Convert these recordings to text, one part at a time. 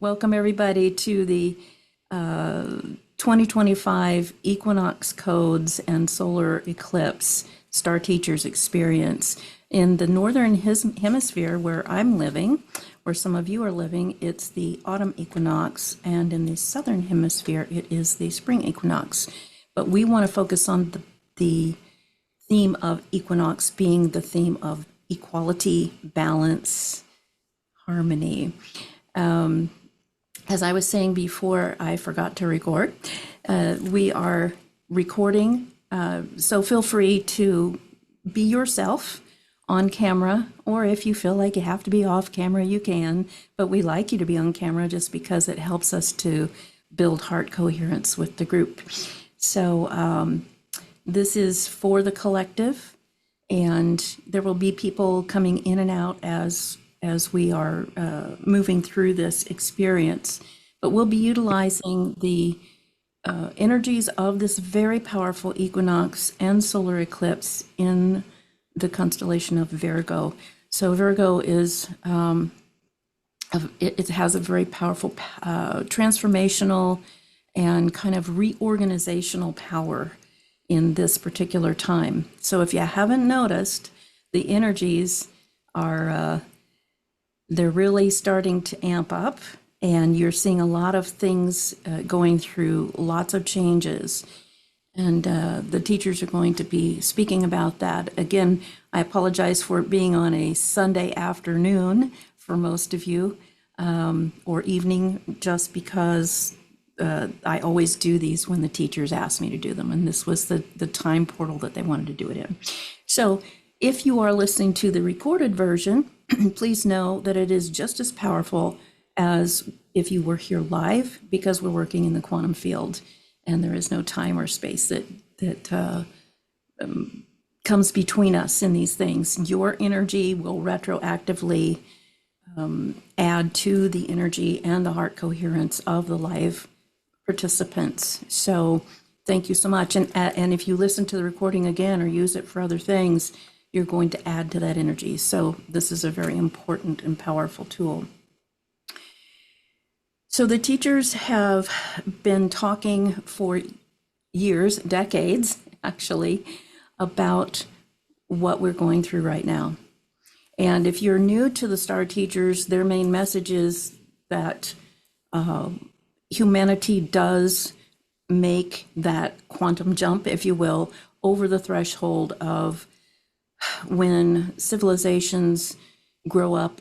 Welcome everybody to the 2025 Equinox Codes and Solar Eclipse Star Teachers Experience. In the Northern Hemisphere where I'm living, where some of you are living, it's the autumn equinox, and in the Southern Hemisphere, it is the spring equinox. But we want to focus on the theme of equinox being the theme of equality, balance, harmony. As I was saying before, I forgot to record. We are recording, so feel free to be yourself on camera, or if you feel like you have to be off camera, you can, but we like you to be on camera just because it helps us to build heart coherence with the group. So this is for the collective, and there will be people coming in and out as we are moving through this experience. But we'll be utilizing the energies of this very powerful equinox and solar eclipse in the constellation of Virgo. So Virgo is, it has a very powerful transformational and kind of reorganizational power in this particular time. So if you haven't noticed, the energies are, they're really starting to amp up, and you're seeing a lot of things going through lots of changes. And the teachers are going to be speaking about that. Again, I apologize for it being on a Sunday afternoon for most of you, or evening, just because I always do these when the teachers ask me to do them. And this was the time portal that they wanted to do it in. So if you are listening to the recorded version, please know that it is just as powerful as if you were here live, because we're working in the quantum field and there is no time or space that comes between us in these things. Your energy will retroactively add to the energy and the heart coherence of the live participants. So thank you so much. And if you listen to the recording again or use it for other things, you're going to add to that energy. So this is a very important and powerful tool. So the teachers have been talking for years, decades actually, about what we're going through right now. And if you're new to the Star Teachers, their main message is that humanity does make that quantum jump, if you will, over the threshold of when civilizations grow up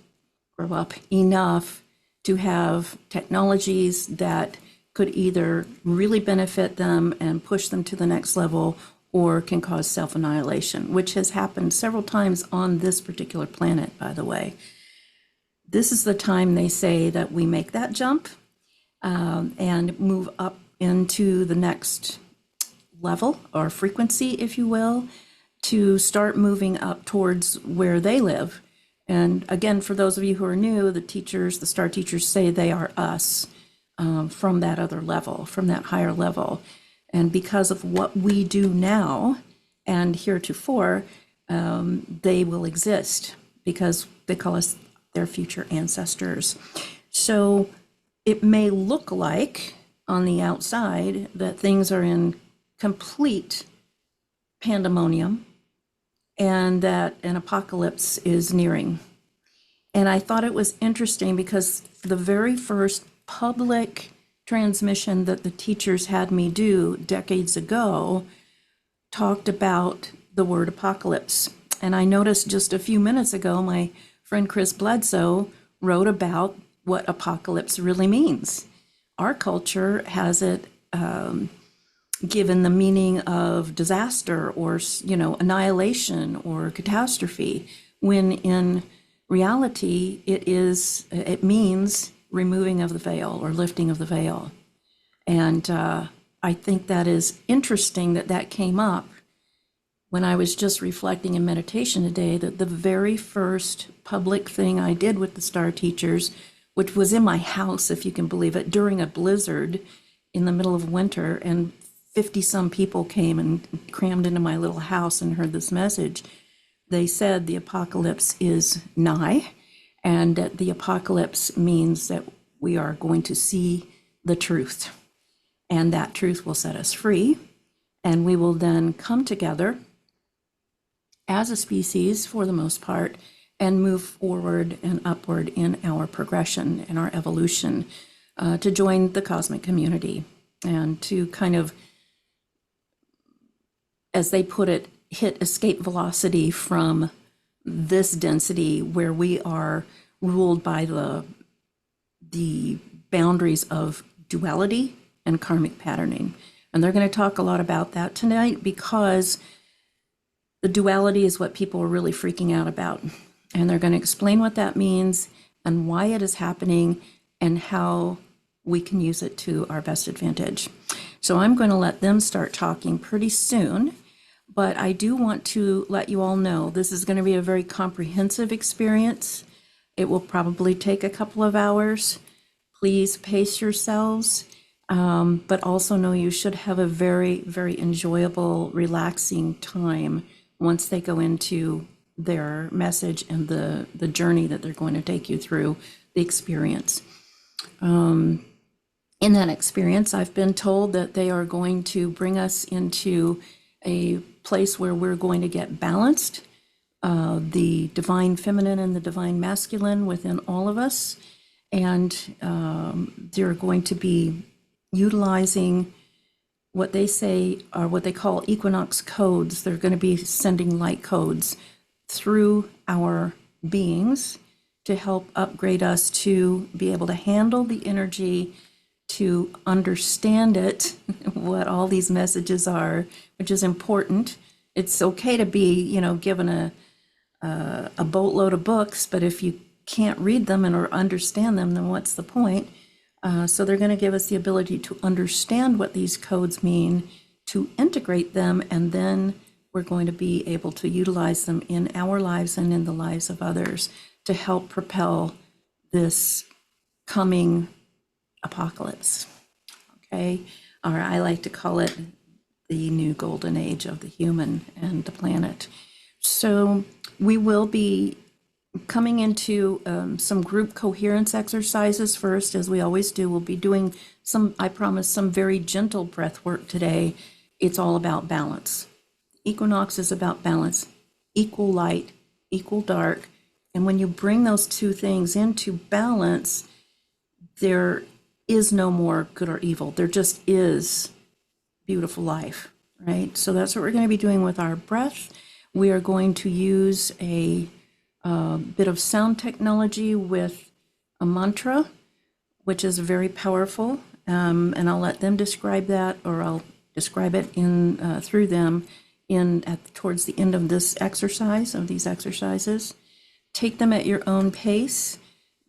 enough to have technologies that could either really benefit them and push them to the next level, or can cause self-annihilation, which has happened several times on this particular planet, by the way. This is the time they say that we make that jump and move up into the next level or frequency, if you will, to start moving up towards where they live. And again, for those of you who are new, the Star Teachers say they are us from that other level, from that higher level. And because of what we do now and heretofore, they will exist because they call us their future ancestors. So it may look like on the outside that things are in complete pandemonium and that an apocalypse is nearing. And I thought it was interesting because the very first public transmission that the teachers had me do decades ago talked about the word apocalypse. And I noticed just a few minutes ago, my friend Chris Bledsoe wrote about what apocalypse really means. Our culture has it given the meaning of disaster or, annihilation or catastrophe, when in reality it means removing of the veil or lifting of the veil. And I think that is interesting that came up when I was just reflecting in meditation today, that the very first public thing I did with the Star Teachers, which was in my house, if you can believe it, during a blizzard in the middle of winter, and 50 some people came and crammed into my little house and heard this message. They said the apocalypse is nigh, and that the apocalypse means that we are going to see the truth. And that truth will set us free. And we will then come together as a species, for the most part, and move forward and upward in our progression and our evolution to join the cosmic community and to kind of, as they put it, hit escape velocity from this density where we are ruled by the boundaries of duality and karmic patterning. And they're going to talk a lot about that tonight, because the duality is what people are really freaking out about. And they're going to explain what that means and why it is happening and how we can use it to our best advantage. So I'm going to let them start talking pretty soon. But I do want to let you all know this is going to be a very comprehensive experience. It will probably take a couple of hours. Please pace yourselves, but also know you should have a very, very enjoyable, relaxing time once they go into their message and the journey that they're going to take you through the experience. In that experience, I've been told that they are going to bring us into a place where we're going to get balanced, the divine feminine and the divine masculine within all of us. And they're going to be utilizing what they say are what they call Equinox codes. They're going to be sending light codes through our beings to help upgrade us to be able to handle the energy, to understand it, what all these messages are, which is important. It's okay to be, given a boatload of books, but if you can't read them or understand them, then what's the point? So they're going to give us the ability to understand what these codes mean, to integrate them, and then we're going to be able to utilize them in our lives and in the lives of others to help propel this coming apocalypse. Okay, or I like to call it the new golden age of the human and the planet. So we will be coming into some group coherence exercises first, as we always do. We'll be doing some, I promise, some very gentle breath work today. It's all about balance. Equinox is about balance, equal light, equal dark. And when you bring those two things into balance, there is no more good or evil. There just is beautiful life, right? So that's what we're going to be doing with our breath. We are going to use a bit of sound technology with a mantra, which is very powerful. And I'll let them describe that, or I'll describe it in through them towards the end of this exercise, of these exercises. Take them at your own pace.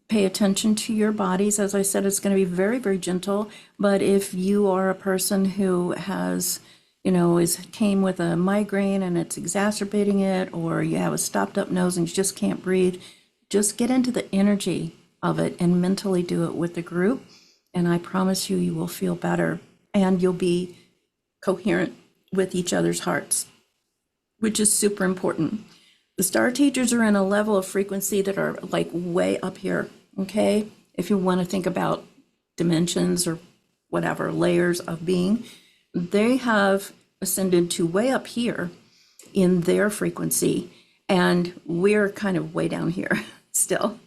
Pay attention to your bodies. As I said, it's going to be very, very gentle. But if you are a person who has, came with a migraine and it's exacerbating it, or you have a stopped up nose and you just can't breathe, just get into the energy of it and mentally do it with the group. And I promise you, you will feel better and you'll be coherent with each other's hearts, which is super important. The star teachers are in a level of frequency that are like way up here, okay? If you want to think about dimensions or whatever, layers of being, they have ascended to way up here in their frequency, and we're kind of way down here still.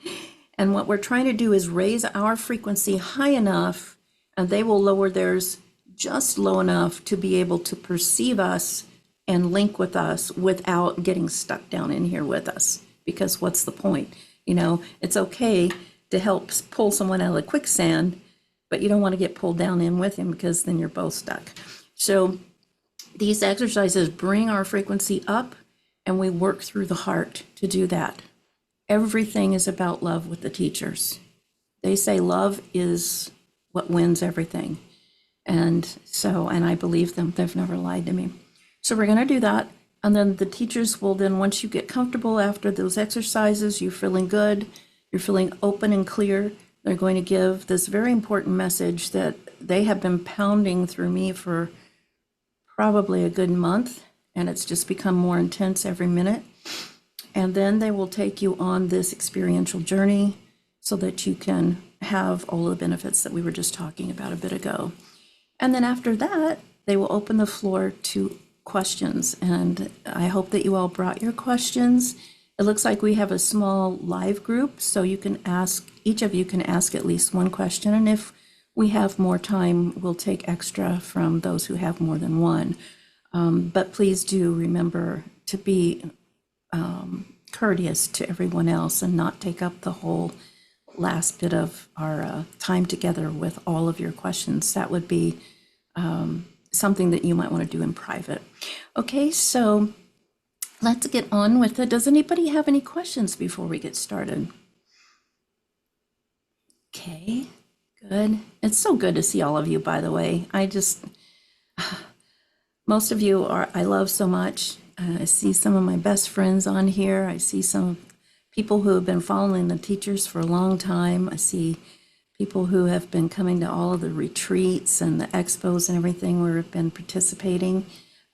And what we're trying to do is raise our frequency high enough, and they will lower theirs just low enough to be able to perceive us and link with us without getting stuck down in here with us. Because what's the point? It's okay to help pull someone out of the quicksand, but you don't want to get pulled down in with him, because then you're both stuck. So these exercises bring our frequency up, and we work through the heart to do that. Everything is about love with the teachers. They say love is what wins everything. And I believe them. They've never lied to me. So we're going to do that. And then the teachers will then, once you get comfortable after those exercises, you're feeling good, you're feeling open and clear, they're going to give this very important message that they have been pounding through me for probably a good month, and it's just become more intense every minute. And then they will take you on this experiential journey so that you can have all of the benefits that we were just talking about a bit ago. And then after that, they will open the floor to questions. And I hope that you all brought your questions. It looks like we have a small live group, so you can ask, each of you can ask at least one question. And if we have more time, we'll take extra from those who have more than one. But please do remember to be courteous to everyone else and not take up the whole last bit of our time together with all of your questions. That would be something that you might want to do in private. Okay, so let's get on with it. Does anybody have any questions before we get started? Okay, good. It's so good to see all of you, by the way. Most of you I love so much. I see some of my best friends on here. I see some people who have been following the teachers for a long time. I see people who have been coming to all of the retreats and the expos and everything where we've been participating.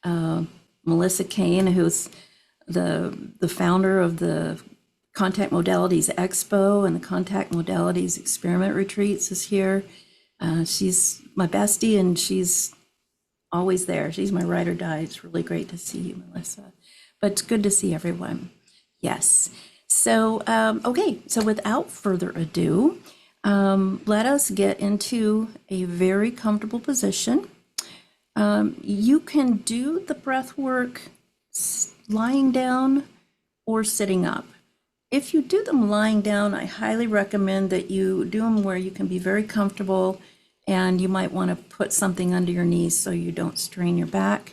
Melissa Kane, who's the founder of the Contact Modalities Expo and the Contact Modalities Experiment Retreats, is here. She's my bestie and she's always there. She's my ride or die. It's really great to see you, Melissa. But it's good to see everyone. Yes. So, okay, so without further ado, let us get into a very comfortable position. You can do the breath work lying down or sitting up. If you do them lying down, I highly recommend that you do them where you can be very comfortable, and you might want to put something under your knees so you don't strain your back.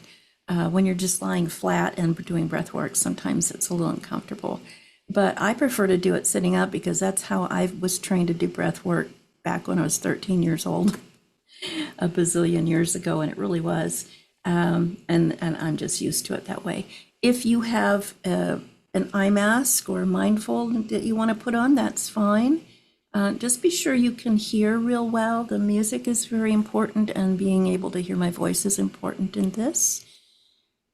When you're just lying flat and doing breath work, sometimes it's a little uncomfortable. But I prefer to do it sitting up because that's how I was trained to do breath work back when I was 13 years old, a bazillion years ago, and it really was. And I'm just used to it that way. If you have an eye mask or mindful that you want to put on, that's fine. Just be sure you can hear real well. The music is very important, and being able to hear my voice is important in this.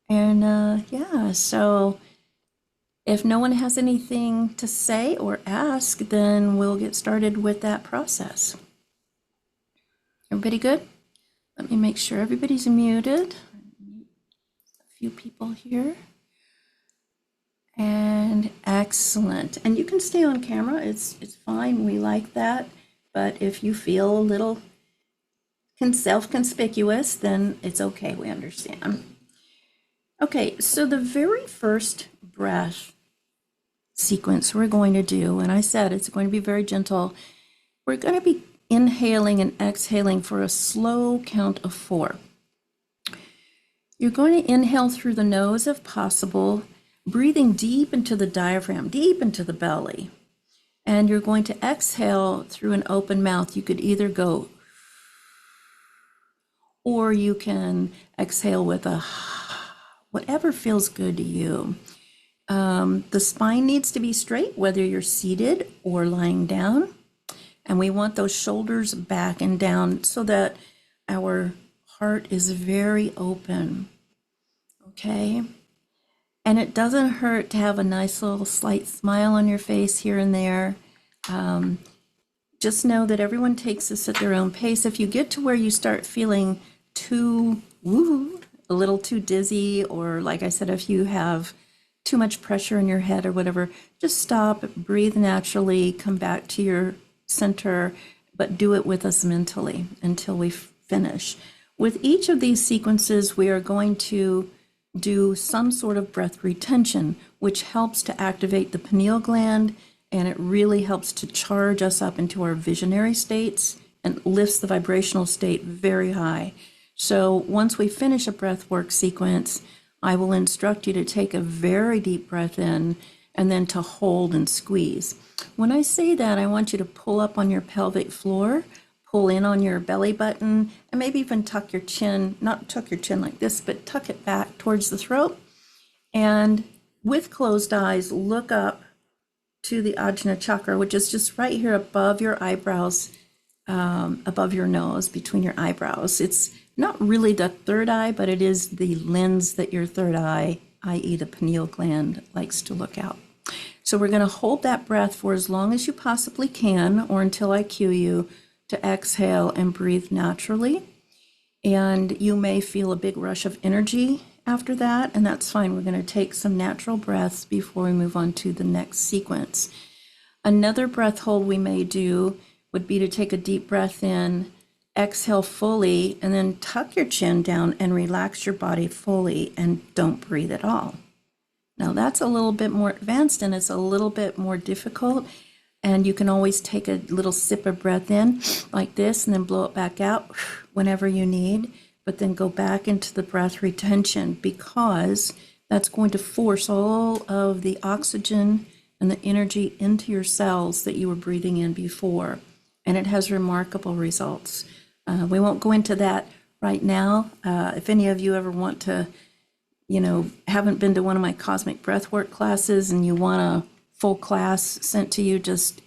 And yeah, so if no one has anything to say or ask, then we'll get started with that process. Everybody good? Let me make sure everybody's muted. A few people here. And excellent. And you can stay on camera. It's fine. We like that. But if you feel a little self-conspicuous, then it's okay. We understand. Okay, so the very first breath sequence we're going to do, and I said it's going to be very gentle. We're going to be inhaling and exhaling for a slow count of 4. You're going to inhale through the nose if possible, breathing deep into the diaphragm, deep into the belly. And you're going to exhale through an open mouth. You could either go, or you can exhale with a whatever feels good to you. The spine needs to be straight, whether you're seated or lying down. And we want those shoulders back and down so that our heart is very open. Okay? And it doesn't hurt to have a nice little slight smile on your face here and there. Just know that everyone takes this at their own pace. If you get to where you start feeling too woo, a little too dizzy, or like I said, if you have too much pressure in your head or whatever, just stop, breathe naturally, come back to your center, but do it with us mentally until we finish. With each of these sequences, we are going to do some sort of breath retention, which helps to activate the pineal gland, and it really helps to charge us up into our visionary states and lifts the vibrational state very high. So once we finish a breath work sequence, I will instruct you to take a very deep breath in and then to hold and squeeze. When I say that, I want you to pull up on your pelvic floor, pull in on your belly button, and maybe even tuck your chin, not tuck your chin like this, but tuck it back towards the throat. And with closed eyes, look up to the Ajna chakra, which is just right here above your eyebrows, above your nose, between your eyebrows. It's not really the third eye, but it is the lens that your third eye, i.e. the pineal gland, likes to look out. So we're going to hold that breath for as long as you possibly can, or until I cue you to exhale and breathe naturally. And you may feel a big rush of energy after that, and that's fine. We're going to take some natural breaths before we move on to the next sequence. Another breath hold we may do would be to take a deep breath in, exhale fully, and then tuck your chin down and relax your body fully and don't breathe at all. Now that's a little bit more advanced and it's a little bit more difficult, and you can always take a little sip of breath in like this and then blow it back out whenever you need, but then go back into the breath retention, because that's going to force all of the oxygen and the energy into your cells that you were breathing in before, and it has remarkable results. We won't go into that right now. If any of you ever want to, haven't been to one of my cosmic breathwork classes and you want a full class sent to you, just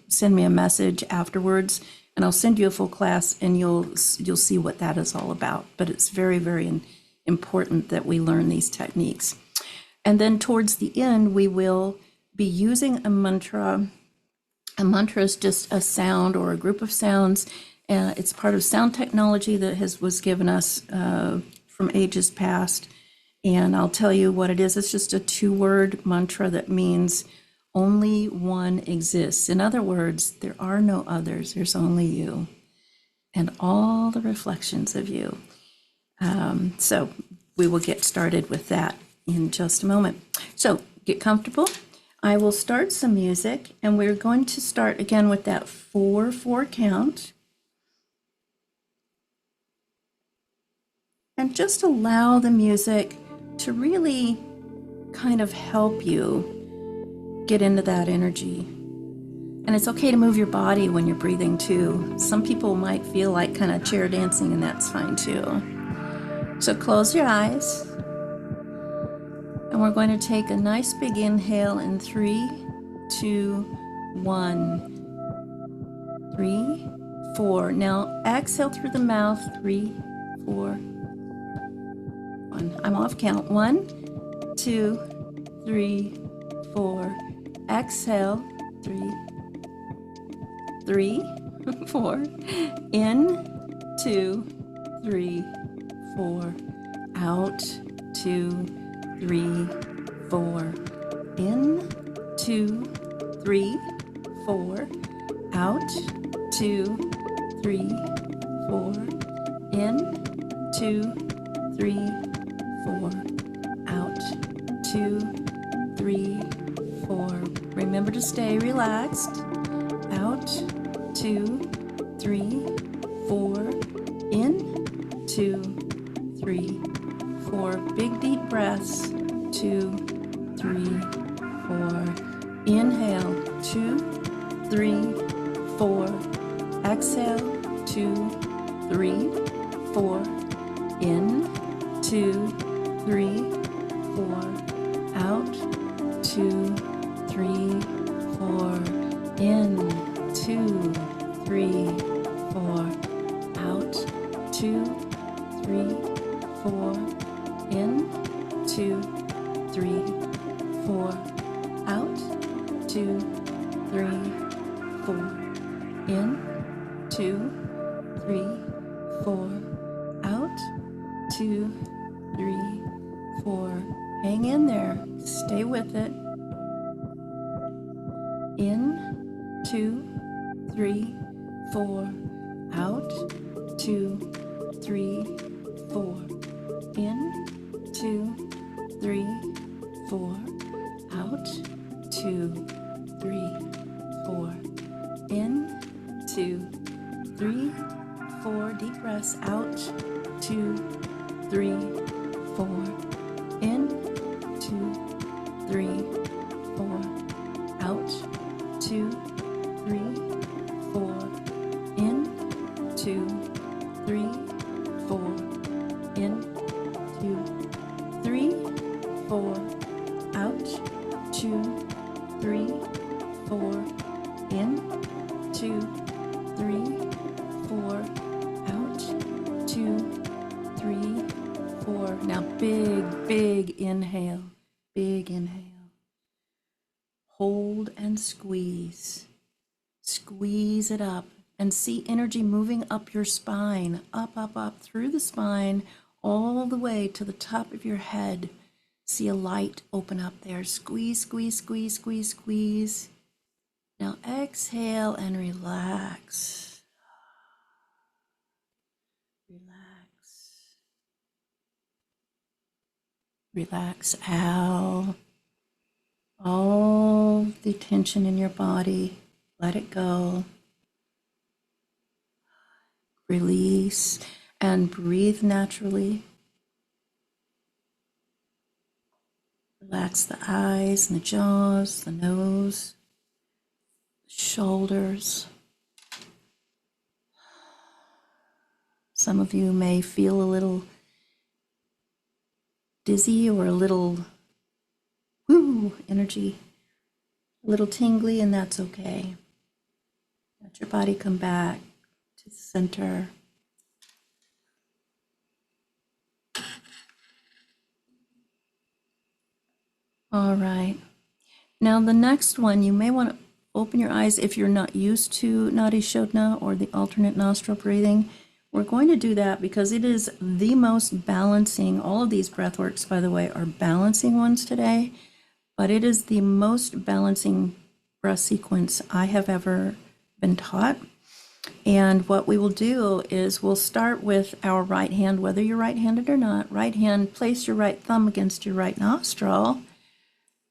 send me a message afterwards and I'll send you a full class and you'll see what that is all about. But it's very, very important that we learn these techniques. And then towards the end, we will be using a mantra. A mantra is just a sound or a group of sounds. It's part of sound technology that was given us from ages past. And I'll tell you what it is. It's just a 2-word mantra that means only one exists. In other words, there are no others. There's only you and all the reflections of you. So we will get started with that in just a moment. So get comfortable. I will start some music, and we're going to start again with that 4/4 count. And just allow the music to really kind of help you get into that energy. And it's okay to move your body when you're breathing too. Some people might feel like kind of chair dancing, and that's fine too. So close your eyes. And we're going to take a nice big inhale in 3, 2, 1. 3, 4. Now exhale through the mouth. 3, 4, 1. I'm off count. 1, 2, 3, 4. Exhale. 3, 4. In. 2, 3, 4. Out. 2, 3, 4. In. 2, 3, 4. Out. 2, 3, 4. In. 2, 3, 4. Out. 2, 3, 4. Remember to stay relaxed. Out. 2, 3, 4. In. 2, 3, 4. Big deep breaths. 2, 3, 4. Inhale. 2, 3, 4. Exhale. 2, 3, 4. In. 2, 3, 4. Out. 2, 3, 4. In. 2, 3, 4. Out. 2, 3, 4. In. 2, 3, 4. Out. 2, 3, 4. In. 2, 3, 4. Out. 2, 3, 4. Hang in there. Stay with it. In. 2, 3, 4. Out. 2, 3, 4. In. 2, 3, 4. Out. 2, 3, 4. In. 2, 3, 4. Deep breaths. Out. 2, 3, 4. In. 2, 3, 4. Out. 2, 3, 4. In. 2, 3, 4. In. 2, 3, 4. Out. 2, 3, 4. In. 2, 3, 4. Out. 2, 3, 4. Now big inhale. Big inhale. hold and squeeze. Squeeze it up and see energy moving up your spine, up, up, up through the spine, all the way to the top of your head. See a light open up there. Squeeze, squeeze, squeeze, squeeze, squeeze. Now exhale and relax. Relax. Relax out. All the tension in your body, let it go. Release and breathe naturally. Relax the eyes and the jaws, the nose, the shoulders. Some of you may feel a little dizzy or a little woo energy, a little tingly, and that's okay. Let your body come back to the center. All right. Now the next one, you may want to open your eyes if you're not used to Nadi Shodhana or the alternate nostril breathing. We're going to do that because it is the most balancing. All of these breath works, by the way, are balancing ones today, but it is the most balancing breath sequence I have ever been taught. And what we will do is we'll start with our right hand, whether you're right-handed or not. Right hand, place your right thumb against your right nostril.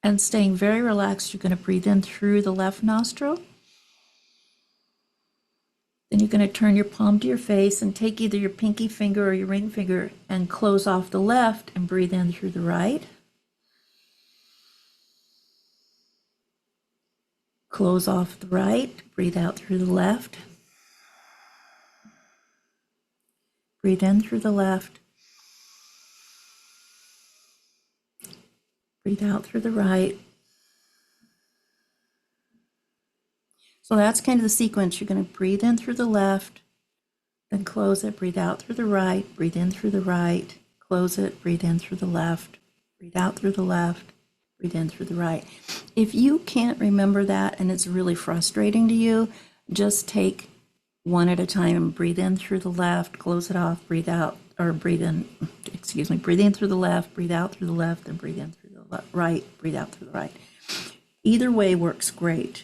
And staying very relaxed, you're going to breathe in through the left nostril. Then you're going to turn your palm to your face and take either your pinky finger or your ring finger and close off the left and breathe in through the right. Close off the right, breathe out through the left. Breathe in through the left. Breathe out through the right. So that's kind of the sequence. You're going to breathe in through the left, then close it, breathe out through the right, breathe in through the right, close it, breathe in through the left, breathe out through the left, breathe in through the right. If you can't remember that and it's really frustrating to you, just take one at a time and breathe in through the left, close it off, breathe out, or breathe in through the left, breathe out through the left, and breathe in through the right, breathe out through the right. Either way works great.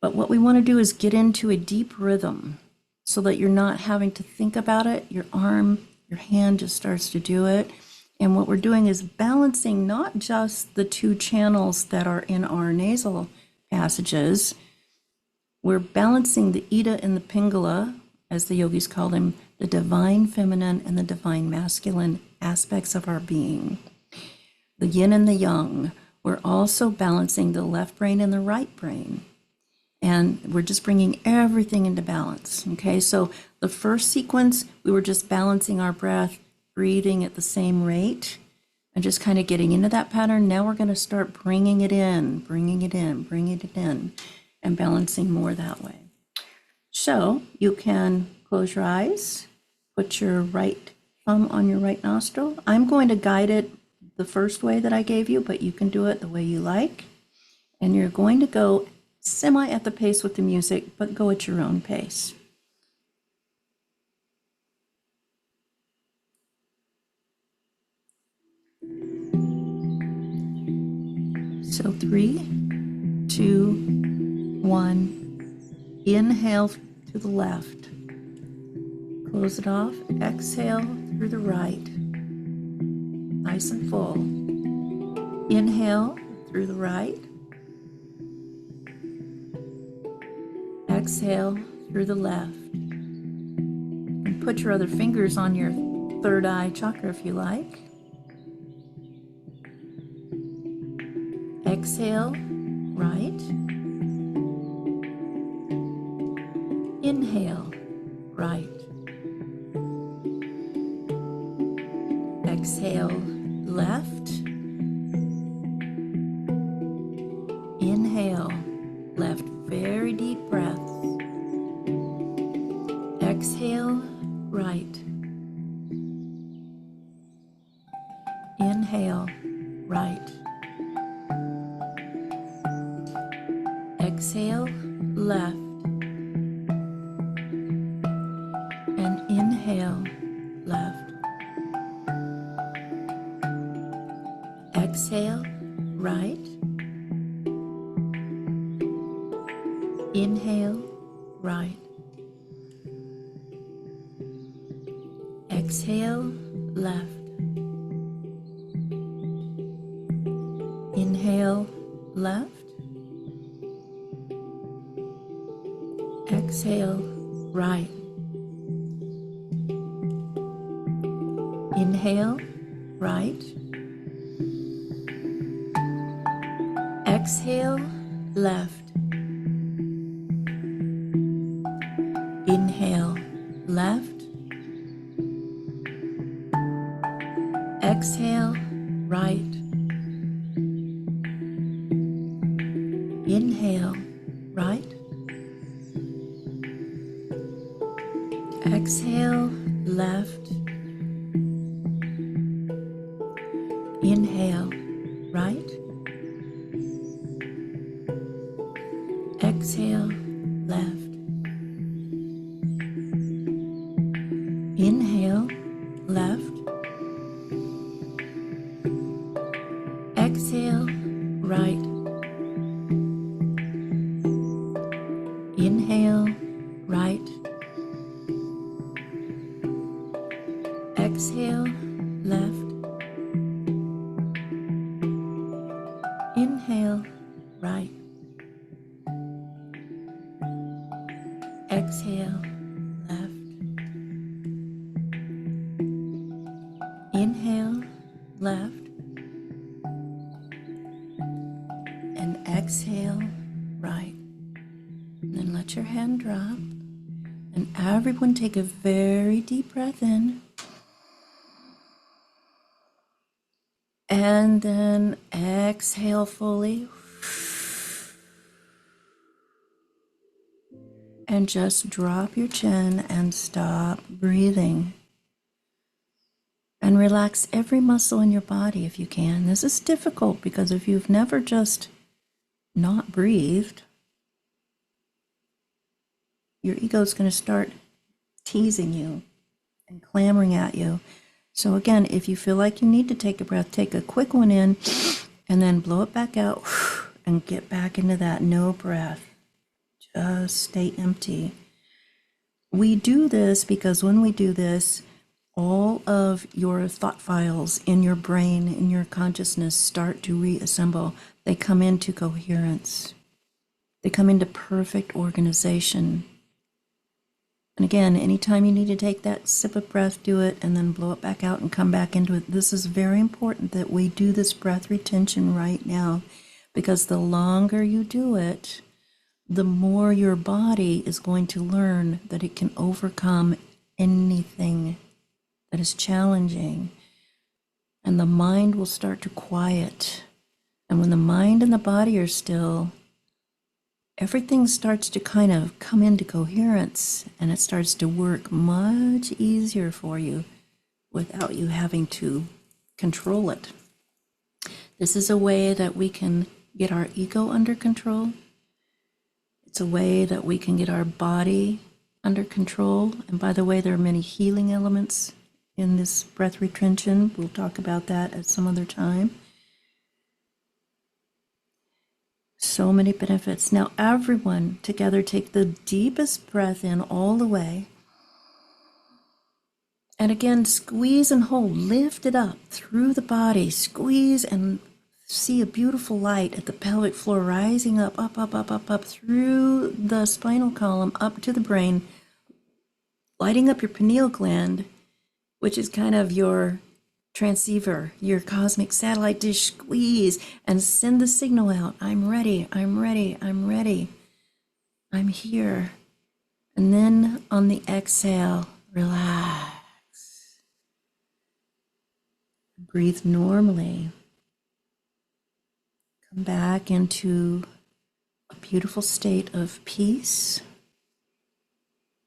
But what we want to do is get into a deep rhythm so that you're not having to think about it. Your arm, your hand just starts to do it. And what we're doing is balancing not just the two channels that are in our nasal passages. We're balancing the Ida and the Pingala, as the yogis call them, the divine feminine and the divine masculine aspects of our being. The yin and the yang. We're also balancing the left brain and the right brain. And we're just bringing everything into balance, okay? So the first sequence, we were just balancing our breath, breathing at the same rate, and just kind of getting into that pattern. Now we're going to start bringing it in, bringing it in, bringing it in, and balancing more that way. So you can close your eyes, put your right thumb on your right nostril. I'm going to guide it the first way that I gave you, but you can do it the way you like. And you're going to go semi at the pace with the music, but go at your own pace. So 3, 2, 1. Inhale to the left. Close it off. Exhale through the right. Nice and full. Inhale through the right. Exhale through the left. And put your other fingers on your third eye chakra if you like. Exhale, right. Inhale, right. Exhale, left. Inhale, left. Very deep breaths. Exhale, right. Inhale, right. Exhale, left. And inhale, left. Exhale, right. Inhale, right. Exhale, left. Inhale, left. Exhale, right. Inhale, right. Exhale, left. Inhale, left. Exhale, right. Inhale, right. Exhale, left. Inhale, right. Exhale, left. Inhale, left. Exhale, right. Inhale, right. Exhale, left. Inhale, right. Exhale, left. Inhale, left. And exhale, right. And then let your hand drop. And everyone take a very deep breath in. And then exhale fully. And just drop your chin and stop breathing. And relax every muscle in your body if you can. This is difficult because if you've never just not breathed, your ego is going to start teasing you and clamoring at you. So again, if you feel like you need to take a breath, take a quick one in and then blow it back out and get back into that no breath. Just stay empty. We do this because when we do this, all of your thought files in your brain, in your consciousness start to reassemble. They come into coherence. They come into perfect organization. And again, anytime you need to take that sip of breath, do it, and then blow it back out and come back into it. This is very important that we do this breath retention right now, because the longer you do it, the more your body is going to learn that it can overcome anything that is challenging, and the mind will start to quiet. And when the mind and the body are still, everything starts to kind of come into coherence, and it starts to work much easier for you without you having to control it. This is a way that we can get our ego under control. It's a way that we can get our body under control. And by the way, there are many healing elements in this breath retention. We'll talk about that at some other time. So many benefits. Now everyone together take the deepest breath in all the way. And again, squeeze and hold, lift it up through the body, squeeze and see a beautiful light at the pelvic floor rising up, up, up, up, up, up through the spinal column, up to the brain, lighting up your pineal gland, which is kind of your transceiver, your cosmic satellite dish. Squeeze and send the signal out. I'm ready, I'm ready, I'm ready. I'm here. And then on the exhale, relax. Breathe normally. Come back into a beautiful state of peace.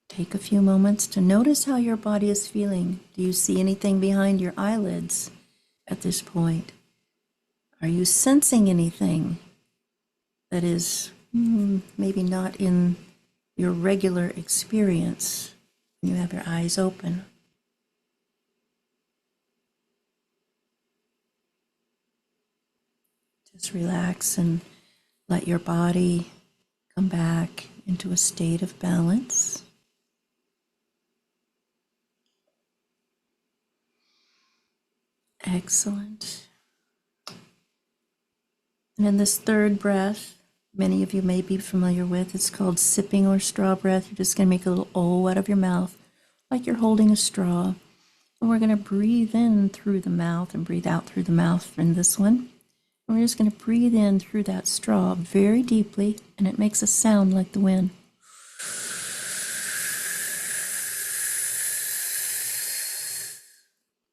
Take a few moments to notice how your body is feeling. Do you see anything behind your eyelids at this point? Are you sensing anything that is maybe not in your regular experience when you have your eyes open. Just relax and let your body come back into a state of balance. Excellent. And in this third breath, many of you may be familiar with, it's called sipping or straw breath. You're just going to make a little O out of your mouth, like you're holding a straw. And we're going to breathe in through the mouth and breathe out through the mouth in this one. And we're just going to breathe in through that straw very deeply, and it makes a sound like the wind.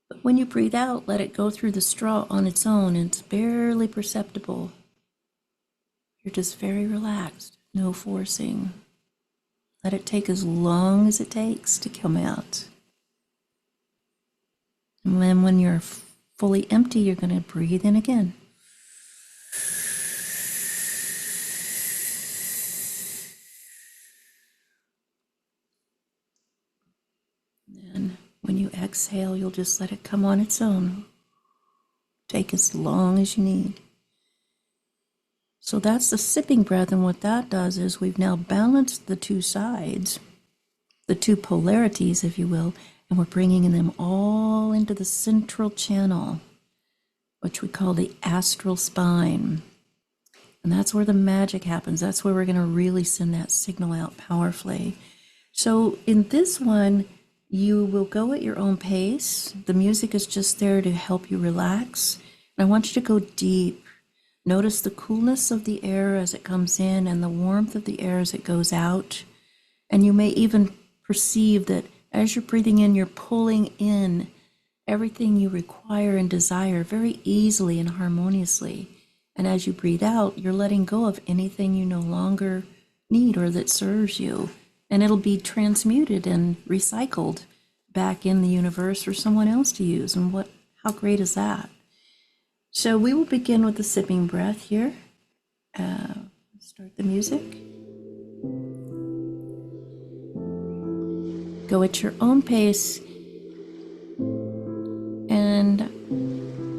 But when you breathe out, let it go through the straw on its own. It's barely perceptible. You're just very relaxed, no forcing. Let it take as long as it takes to come out. And then when you're fully empty, you're going to breathe in again. And when you exhale, you'll just let it come on its own. Take as long as you need. So that's the sipping breath, and what that does is we've now balanced the two sides, the two polarities, if you will, and we're bringing them all into the central channel, which we call the astral spine. And that's where the magic happens. That's where we're going to really send that signal out powerfully. So in this one, you will go at your own pace. The music is just there to help you relax. And I want you to go deep. Notice the coolness of the air as it comes in and the warmth of the air as it goes out. And you may even perceive that as you're breathing in, you're pulling in everything you require and desire very easily and harmoniously. And as you breathe out, you're letting go of anything you no longer need or that serves you. And it'll be transmuted and recycled back in the universe for someone else to use. And how great is that? So we will begin with the sipping breath here. Start the music. Go at your own pace and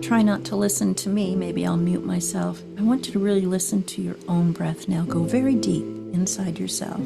try not to listen to me. Maybe I'll mute myself. I want you to really listen to your own breath now. Go very deep inside yourself.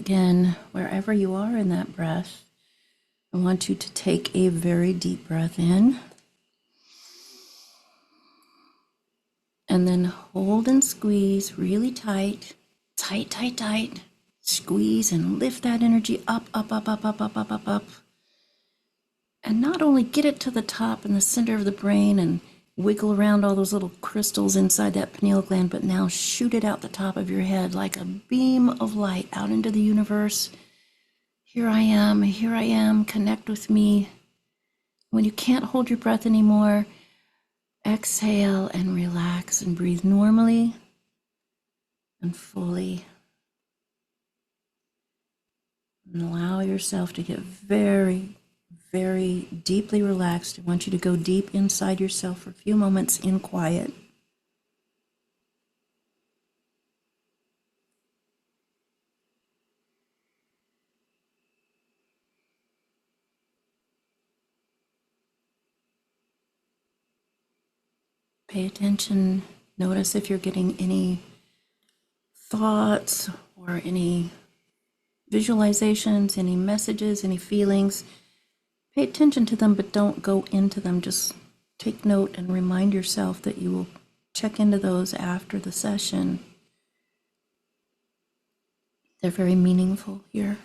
Again, wherever you are in that breath, I want you to take a very deep breath in. And then hold and squeeze really tight, tight, tight, tight. Squeeze and lift that energy up, up, up, up, up, up, up, up, up. And not only get it to the top in the center of the brain and wiggle around all those little crystals inside that pineal gland, but now shoot it out the top of your head like a beam of light out into the universe. Here I am, connect with me. When you can't hold your breath anymore, exhale and relax and breathe normally and fully. And allow yourself to get very, very deeply relaxed. I want you to go deep inside yourself for a few moments in quiet. Pay attention. Notice if you're getting any thoughts or any visualizations, any messages, any feelings. Pay attention to them, but don't go into them. Just take note and remind yourself that you will check into those after the session. They're very meaningful here.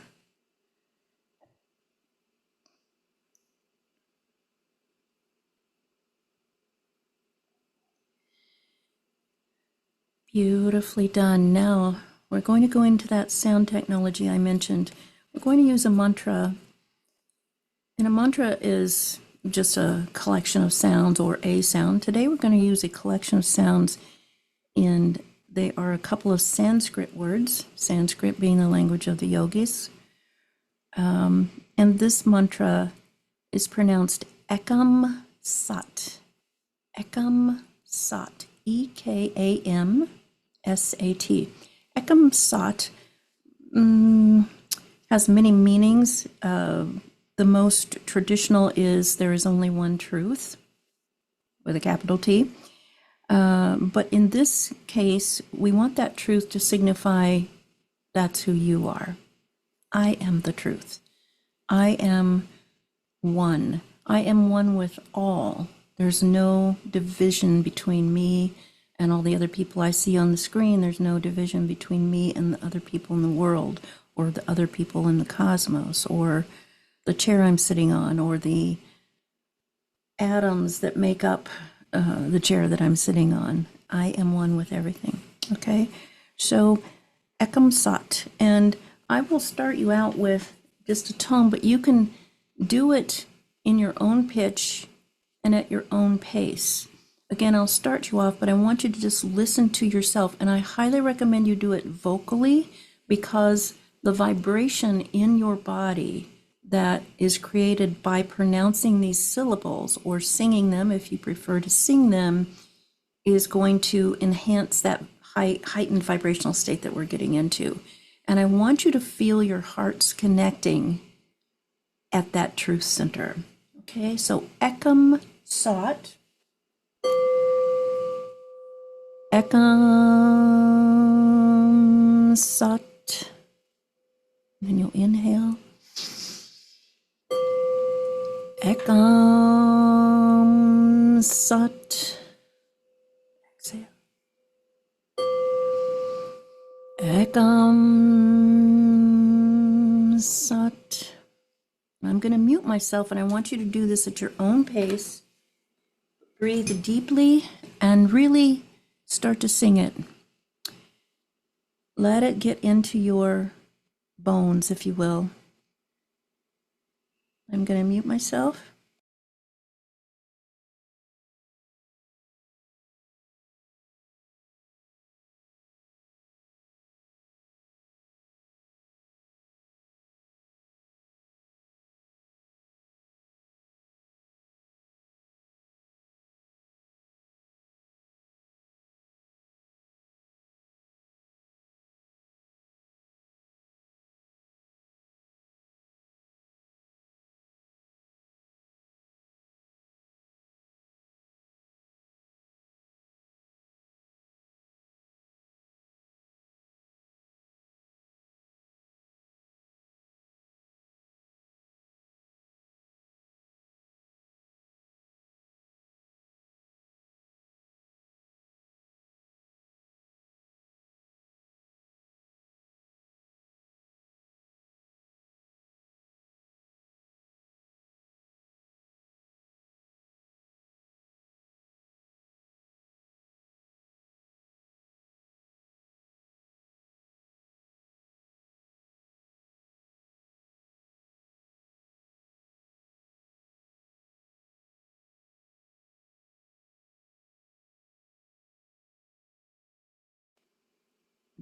Beautifully done. Now we're going to go into that sound technology I mentioned. We're going to use a mantra. And a mantra is just a collection of sounds or a sound. Today we're going to use a collection of sounds, and they are a couple of Sanskrit words, Sanskrit being the language of the yogis. And this mantra is pronounced Ekam Sat. Ekam Sat. EKAM SAT. Ekam Sat has many meanings. The most traditional is there is only one truth, with a capital T. But in this case, we want that truth to signify that's who you are. I am the truth. I am one. I am one with all. There's no division between me and all the other people I see on the screen. There's no division between me and the other people in the world, or the other people in the cosmos, or the chair I'm sitting on, or the atoms that make up the chair that I'm sitting on. I am one with everything. Okay? So, Ekam Sat. And I will start you out with just a tone, but you can do it in your own pitch and at your own pace. Again, I'll start you off, but I want you to just listen to yourself. And I highly recommend you do it vocally, because the vibration in your body that is created by pronouncing these syllables or singing them, if you prefer to sing them, is going to enhance that heightened vibrational state that we're getting into. And I want you to feel your hearts connecting at that truth center. Okay, so Ekam Sat. Ekam Sat. And you'll inhale. Ekam Sat. Exhale. Ekam Sat. I'm going to mute myself, and I want you to do this at your own pace. Breathe deeply and really start to sing it. Let it get into your bones, if you will. I'm going to mute myself.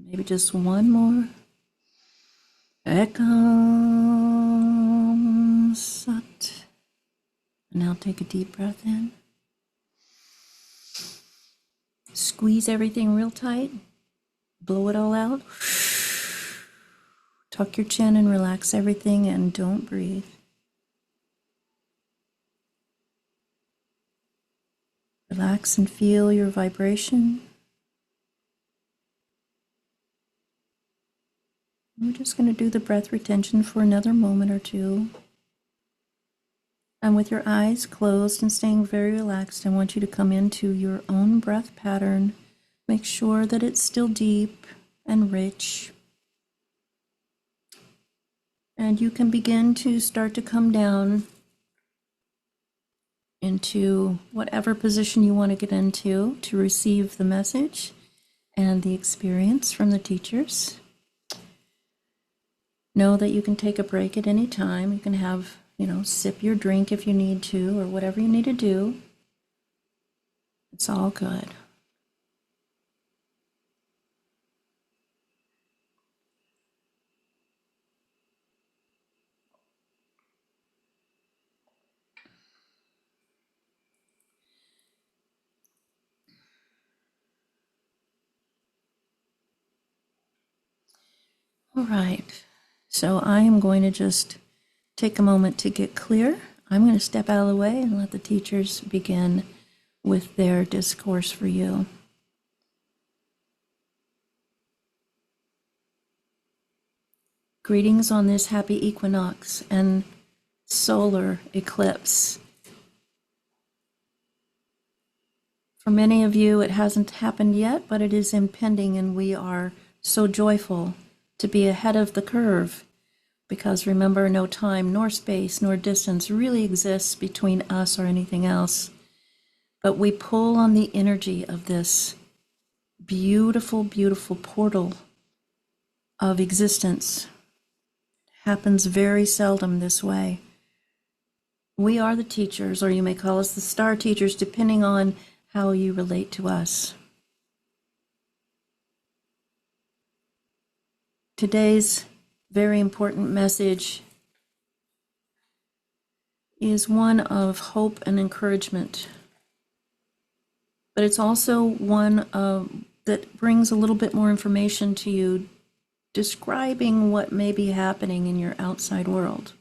Maybe just one more. Ekam Sat. And now take a deep breath in. Squeeze everything real tight. Blow it all out. Tuck your chin and relax everything and don't breathe. Relax and feel your vibration. We're just going to do the breath retention for another moment or two. And with your eyes closed and staying very relaxed, I want you to come into your own breath pattern. Make sure that it's still deep and rich. And you can begin to start to come down into whatever position you want to get into to receive the message and the experience from the teachers. Know that you can take a break at any time. You can have, sip your drink if you need to, or whatever you need to do. It's all good. All right, so I am going to just take a moment to get clear. I'm going to step out of the way and let the teachers begin with their discourse for you. Greetings on this happy equinox and solar eclipse. For many of you, it hasn't happened yet, but it is impending, and we are so joyful to be ahead of the curve, because remember, no time, nor space, nor distance really exists between us or anything else. But we pull on the energy of this beautiful, beautiful portal of existence. It happens very seldom this way. We are the teachers, or you may call us the star teachers, depending on how you relate to us. Today's very important message is one of hope and encouragement, but it's also one that brings a little bit more information to you, describing what may be happening in your outside world.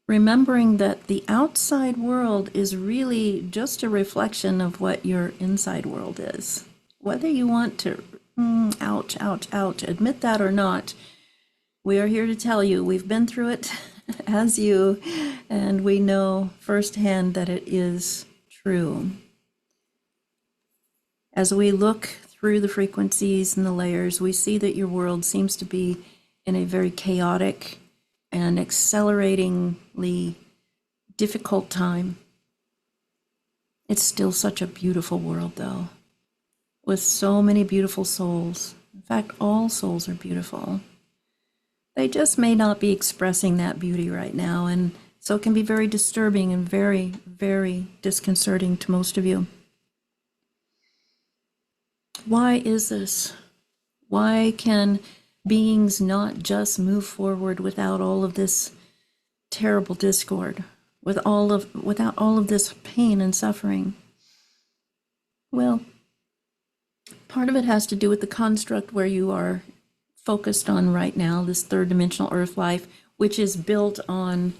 Remembering that the outside world is really just a reflection of what your inside world is. Whether you want to, ouch, ouch, ouch, admit that or not, we are here to tell you we've been through it as you, and we know firsthand that it is true. As we look through the frequencies and the layers, we see that your world seems to be in a very chaotic and acceleratingly difficult time. It's still such a beautiful world, though, with so many beautiful souls. In fact, all souls are beautiful. They just may not be expressing that beauty right now, and so it can be very disturbing and very, very disconcerting to most of you. Why is this? Why can beings not just move forward without all of this terrible discord, without all of this pain and suffering? Well, part of it has to do with the construct where you are focused on right now, this third dimensional earth life, which is built on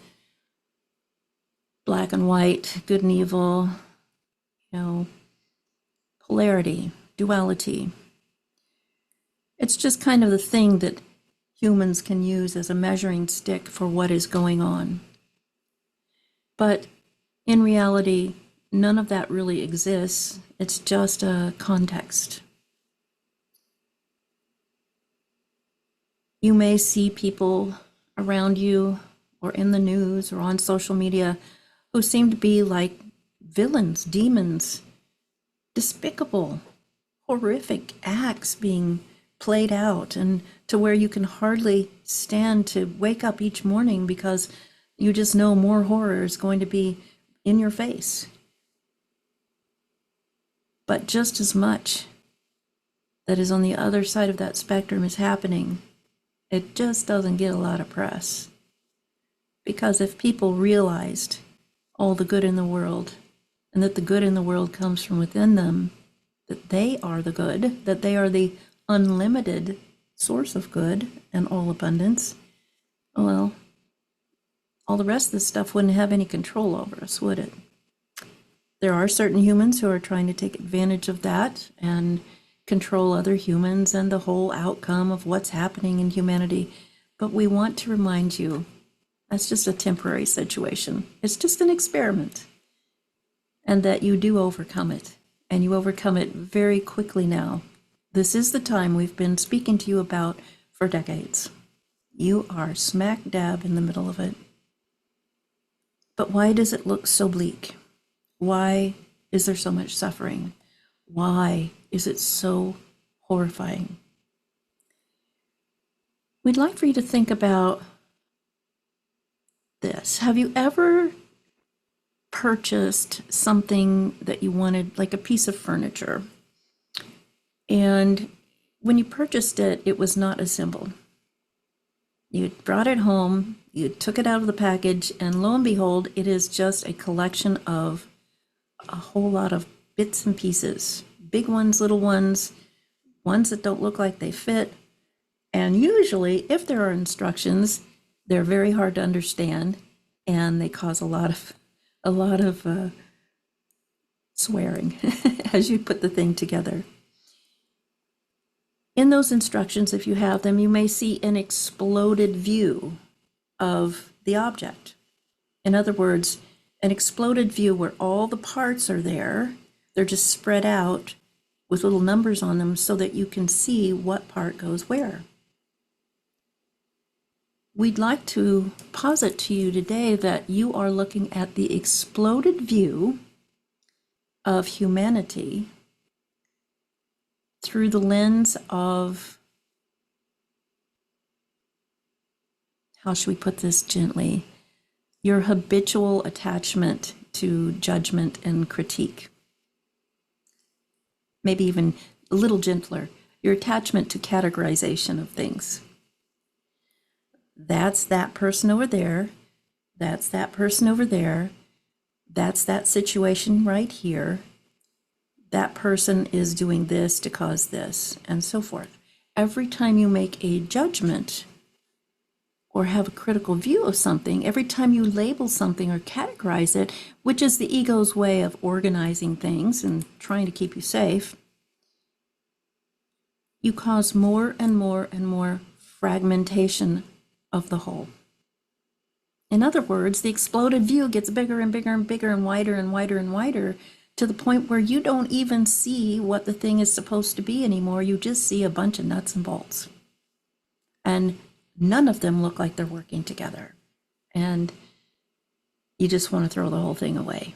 black and white, good and evil, polarity, duality. It's just kind of the thing that humans can use as a measuring stick for what is going on. But in reality, none of that really exists. It's just a context. You may see people around you or in the news or on social media who seem to be like villains, demons, despicable, horrific acts being played out, and to where you can hardly stand to wake up each morning because you just know more horror is going to be in your face. But just as much, that is on the other side of that spectrum is happening. It just doesn't get a lot of press. Because if people realized all the good in the world, and that the good in the world comes from within them, that they are the good, that they are the unlimited source of good and all abundance, well, all the rest of this stuff wouldn't have any control over us, would it? There are certain humans who are trying to take advantage of that and control other humans and the whole outcome of what's happening in humanity. But we want to remind you, that's just a temporary situation. It's just an experiment. And that you do overcome it. And you overcome it very quickly now. This is the time we've been speaking to you about for decades. You are smack dab in the middle of it. But why does it look so bleak? Why is there so much suffering? Why is it so horrifying? We'd like for you to think about this. Have you ever purchased something that you wanted, like a piece of furniture, and when you purchased it, it was not assembled? You brought it home, you took it out of the package, and lo and behold, it is just a collection of a whole lot of bits and pieces, big ones, little ones, ones that don't look like they fit. And usually, if there are instructions, they're very hard to understand, and they cause a lot of swearing as you put the thing together. In those instructions, if you have them, you may see an exploded view of the object. In other words, an exploded view where all the parts are there. They're just spread out with little numbers on them so that you can see what part goes where. We'd like to posit to you today that you are looking at the exploded view of humanity through the lens of, how should we put this gently, your habitual attachment to judgment and critique. Maybe even a little gentler, your attachment to categorization of things. That's that person over there. That's that person over there. That's that situation right here. That person is doing this to cause this, and so forth. Every time you make a judgment or have a critical view of something, every time you label something or categorize it, which is the ego's way of organizing things and trying to keep you safe, you cause more and more and more fragmentation of the whole. In other words, the exploded view gets bigger and bigger and bigger and wider and wider and wider, to the point where you don't even see what the thing is supposed to be anymore. You just see a bunch of nuts and bolts. And none of them look like they're working together. And you just want to throw the whole thing away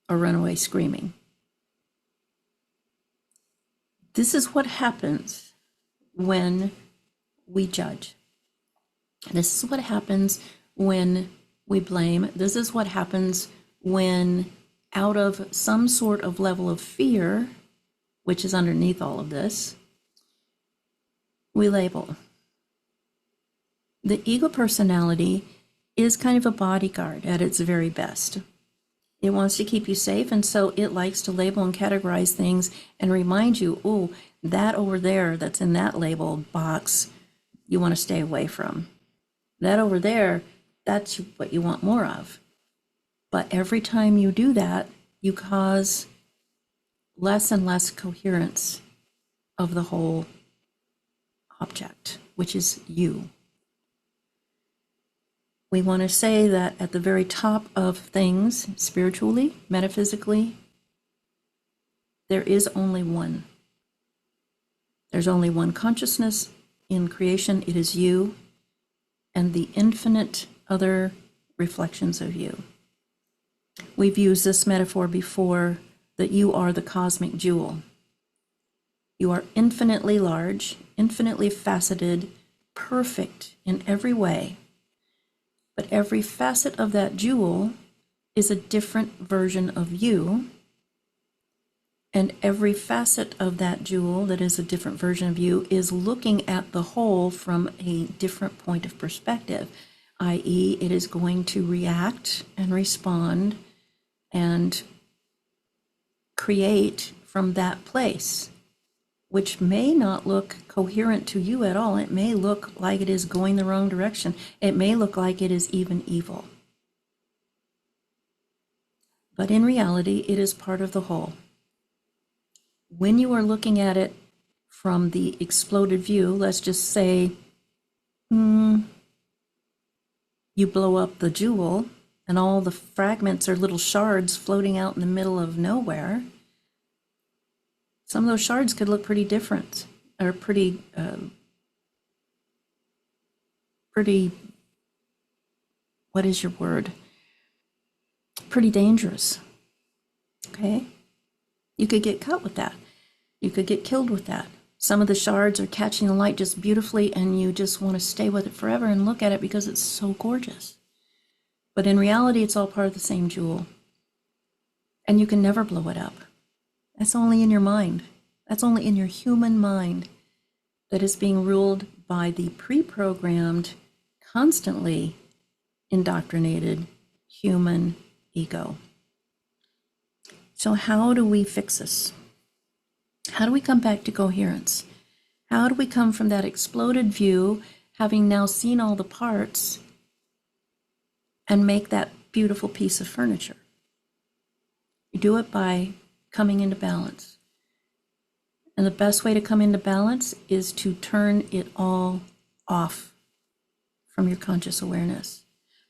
or run away screaming. This is what happens when we judge. This is what happens when we blame. This is what happens when, out of some sort of level of fear, which is underneath all of this, we label. The ego personality is kind of a bodyguard at its very best. It wants to keep you safe, and so it likes to label and categorize things and remind you, oh, that over there that's in that label box, you want to stay away from. That over there, that's what you want more of. But every time you do that, you cause less and less coherence of the whole object, which is you. We want to say that at the very top of things, spiritually, metaphysically, there is only one. There's only one consciousness in creation. It is you and the infinite other reflections of you. We've used this metaphor before, that you are the cosmic jewel. You are infinitely large, infinitely faceted, perfect in every way. But every facet of that jewel is a different version of you, And every facet of that jewel that is a different version of you is looking at the whole from a different point of perspective, i.e., it is going to react and respond and create from that place, which may not look coherent to you at all. It may look like it is going the wrong direction. It may look like it is even evil. But in reality, it is part of the whole. When you are looking at it from the exploded view, let's just say you blow up the jewel and all the fragments are little shards floating out in the middle of nowhere. Some of those shards could look pretty different, or pretty, what is your word? Pretty dangerous, okay? You could get cut with that. You could get killed with that. Some of the shards are catching the light just beautifully and you just want to stay with it forever and look at it because it's so gorgeous. But in reality, it's all part of the same jewel. And you can never blow it up. That's only in your mind. That's only in your human mind that is being ruled by the pre-programmed, constantly indoctrinated human ego. So how do we fix this? How do we come back to coherence? How do we come from that exploded view, having now seen all the parts, and make that beautiful piece of furniture? You do it by coming into balance. And the best way to come into balance is to turn it all off from your conscious awareness.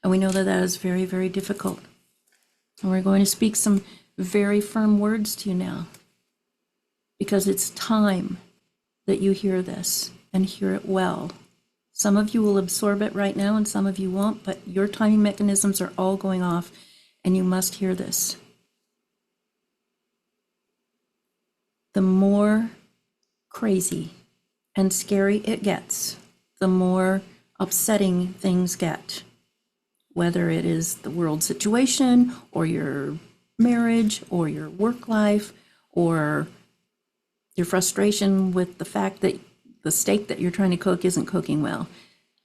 And we know that that is very, very difficult. And we're going to speak some very firm words to you now, because it's time that you hear this and hear it well. Some of you will absorb it right now and some of you won't, but your timing mechanisms are all going off and you must hear this. The more crazy and scary it gets, the more upsetting things get, whether it is the world situation or your marriage or your work life or your frustration with the fact that the steak that you're trying to cook isn't cooking well.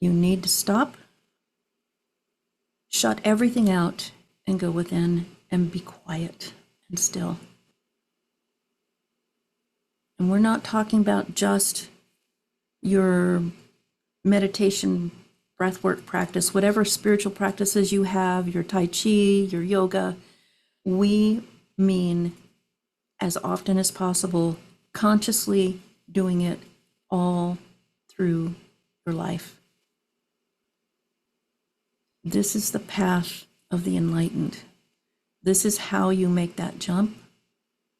You need to stop, shut everything out, and go within and be quiet and still. And we're not talking about just your meditation, breathwork practice, whatever spiritual practices you have, your Tai Chi, your yoga. We mean, as often as possible, consciously doing it all through your life. This is the path of the enlightened. This is how you make that jump.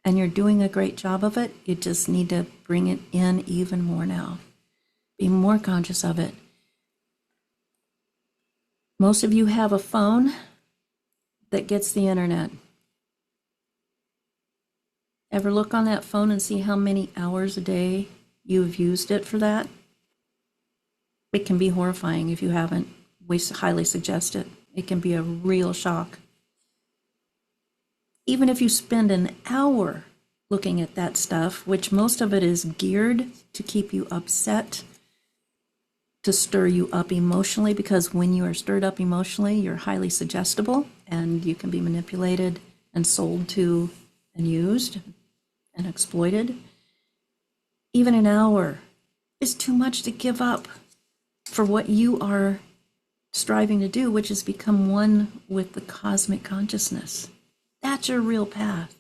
And you're doing a great job of it. You just need to bring it in even more now. Be more conscious of it. Most of you have a phone that gets the internet. Ever look on that phone and see how many hours a day you've used it for that? It can be horrifying if you haven't. We highly suggest it. It can be a real shock. Even if you spend an hour looking at that stuff, which most of it is geared to keep you upset, to stir you up emotionally, because when you are stirred up emotionally, you're highly suggestible and you can be manipulated and sold to and used and exploited. Even an hour is too much to give up for what you are striving to do, which is become one with the cosmic consciousness. That's your real path.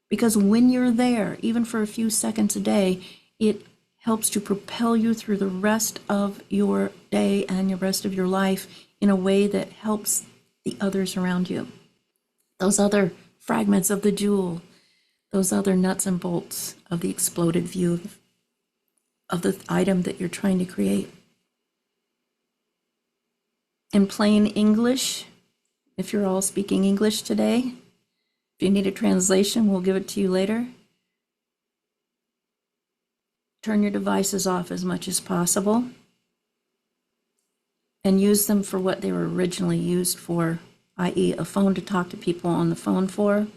Because when you're there, even for a few seconds a day, it helps to propel you through the rest of your day and the rest of your life in a way that helps the others around you. Those other fragments of the jewel, those other nuts and bolts of the exploded view of the item that you're trying to create. In plain English, if you're all speaking English today, if you need a translation, we'll give it to you later. Turn your devices off as much as possible and use them for what they were originally used for, i.e. a phone to talk to people on the phone for,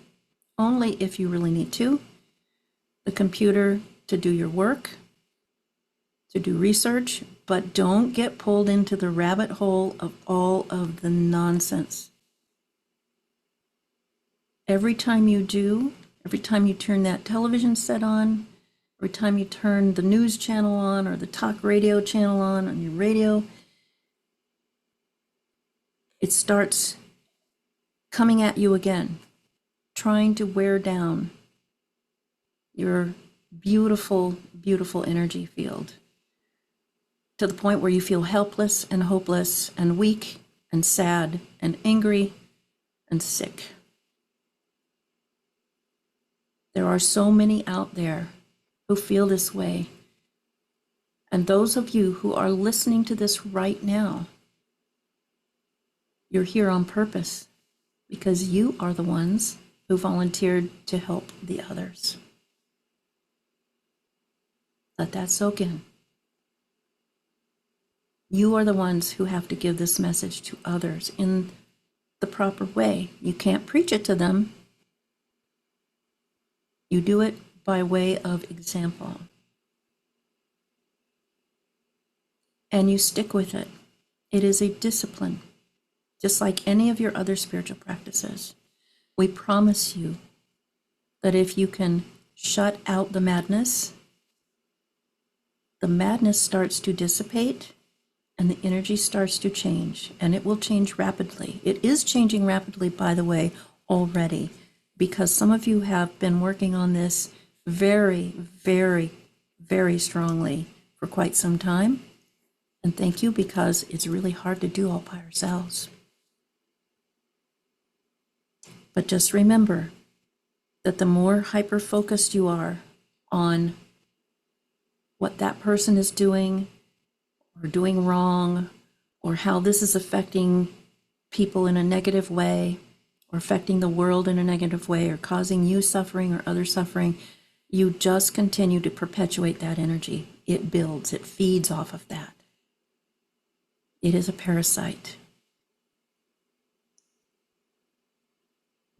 only if you really need to, the computer to do your work, to do research, but don't get pulled into the rabbit hole of all of the nonsense. Every time you do, every time you turn that television set on, every time you turn the news channel on or the talk radio channel on your radio, it starts coming at you again, trying to wear down your beautiful, beautiful energy field to the point where you feel helpless and hopeless and weak and sad and angry and sick. There are so many out there who feel this way. And those of you who are listening to this right now, you're here on purpose because you are the ones who volunteered to help the others. Let that soak in. You are the ones who have to give this message to others in the proper way. You can't preach it to them. You do it by way of example. And you stick with it. It is a discipline, just like any of your other spiritual practices. We promise you that if you can shut out the madness starts to dissipate and the energy starts to change, and it will change rapidly. It is changing rapidly, by the way, already, because some of you have been working on this very, very, very strongly for quite some time. And thank you, because it's really hard to do all by ourselves. But just remember that the more hyper-focused you are on what that person is doing or doing wrong, or how this is affecting people in a negative way, or affecting the world in a negative way, or causing you suffering or other suffering, you just continue to perpetuate that energy. It builds, it feeds off of that. It is a parasite.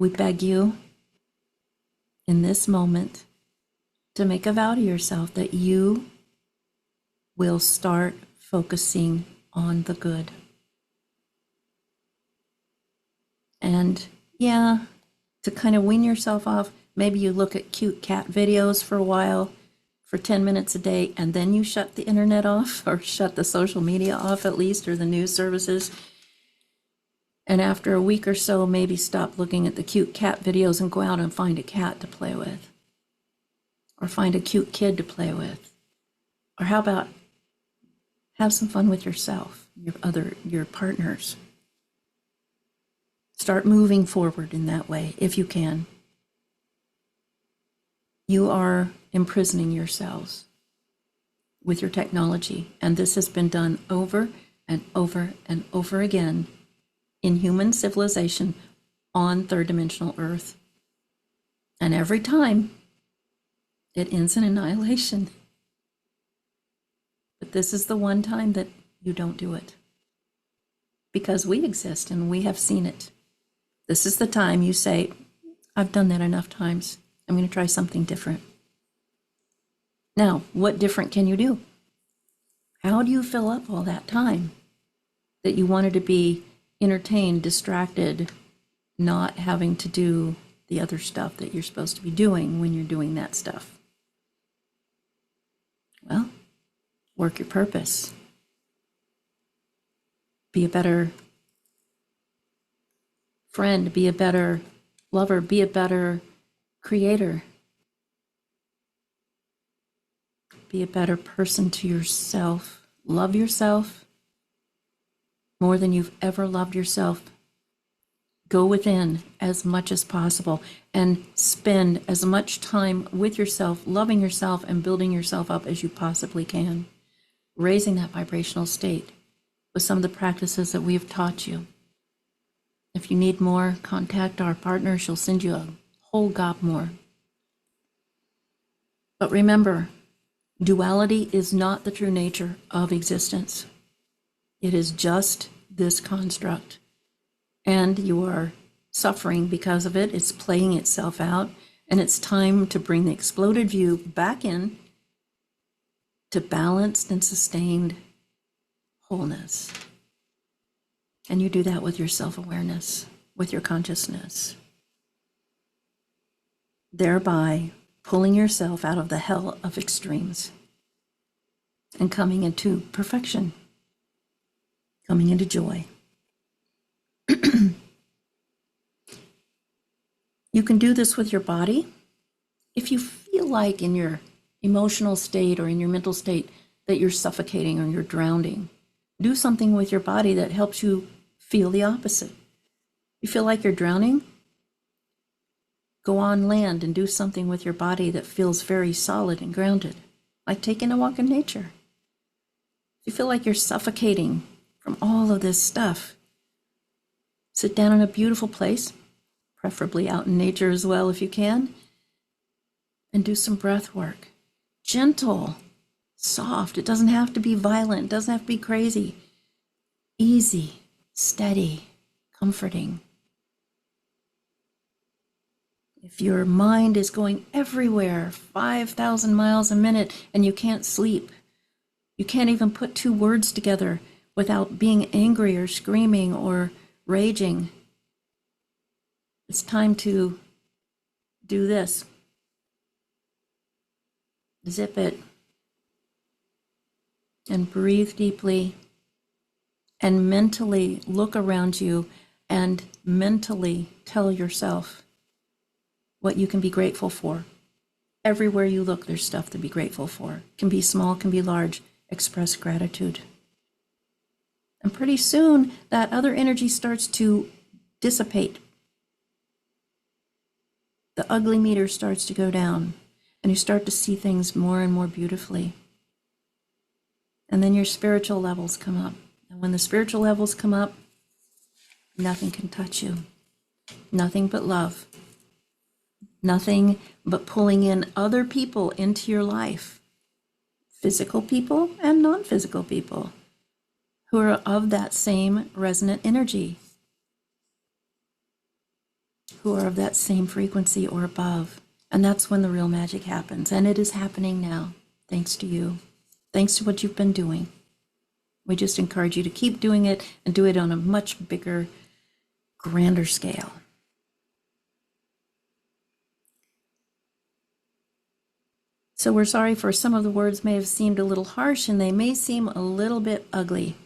We beg you in this moment to make a vow to yourself that you will start focusing on the good. And yeah, to kind of wean yourself off, maybe you look at cute cat videos for a while, for 10 minutes a day, and then you shut the internet off, or shut the social media off at least, or the news services. And after a week or so, maybe stop looking at the cute cat videos and go out and find a cat to play with. Or find a cute kid to play with. Or how about have some fun with yourself, your partners. Start moving forward in that way, if you can. You are imprisoning yourselves with your technology, and this has been done over and over and over again in human civilization on third-dimensional Earth. And every time, it ends in annihilation. But this is the one time that you don't do it. Because we exist and we have seen it. This is the time you say, I've done that enough times. I'm going to try something different. Now, what different can you do? How do you fill up all that time that you wanted to be entertained, distracted, not having to do the other stuff that you're supposed to be doing when you're doing that stuff? Well, work your purpose. Be a better friend, be a better lover, be a better creator. Be a better person to yourself. Love yourself more than you've ever loved yourself. Go within as much as possible and spend as much time with yourself, loving yourself and building yourself up as you possibly can. Raising that vibrational state with some of the practices that we've taught you. If you need more, contact our partner. She'll send you a whole gob more. But remember, duality is not the true nature of existence. It is just this construct. And you are suffering because of it. It's playing itself out. And it's time to bring the exploded view back in to balanced and sustained wholeness. And you do that with your self-awareness, with your consciousness, thereby pulling yourself out of the hell of extremes and coming into perfection, coming into joy. You can do this with your body. If you feel like in your emotional state or in your mental state that you're suffocating or you're drowning, do something with your body that helps you feel the opposite. You feel like you're drowning? Go on land and do something with your body that feels very solid and grounded, like taking a walk in nature. If you feel like you're suffocating from all of this stuff, sit down in a beautiful place, preferably out in nature as well if you can, and do some breath work. Gentle, soft. It doesn't have to be violent. It doesn't have to be crazy. Easy, steady, comforting. If your mind is going everywhere, 5,000 miles a minute, and you can't sleep, you can't even put two words together without being angry or screaming or raging, it's time to do this. Zip it and breathe deeply and mentally look around you and mentally tell yourself what you can be grateful for. Everywhere you look, there's stuff to be grateful for. It can be small, can be large. Express gratitude. And pretty soon, that other energy starts to dissipate. The ugly meter starts to go down, and you start to see things more and more beautifully. And then your spiritual levels come up. And when the spiritual levels come up, nothing can touch you. Nothing but love. Nothing but pulling in other people into your life. Physical people and non-physical people who are of that same resonant energy, who are of that same frequency or above. And that's when the real magic happens. And it is happening now, thanks to you, thanks to what you've been doing. We just encourage you to keep doing it and do it on a much bigger, grander scale. So we're sorry for some of the words may have seemed a little harsh and they may seem a little bit ugly.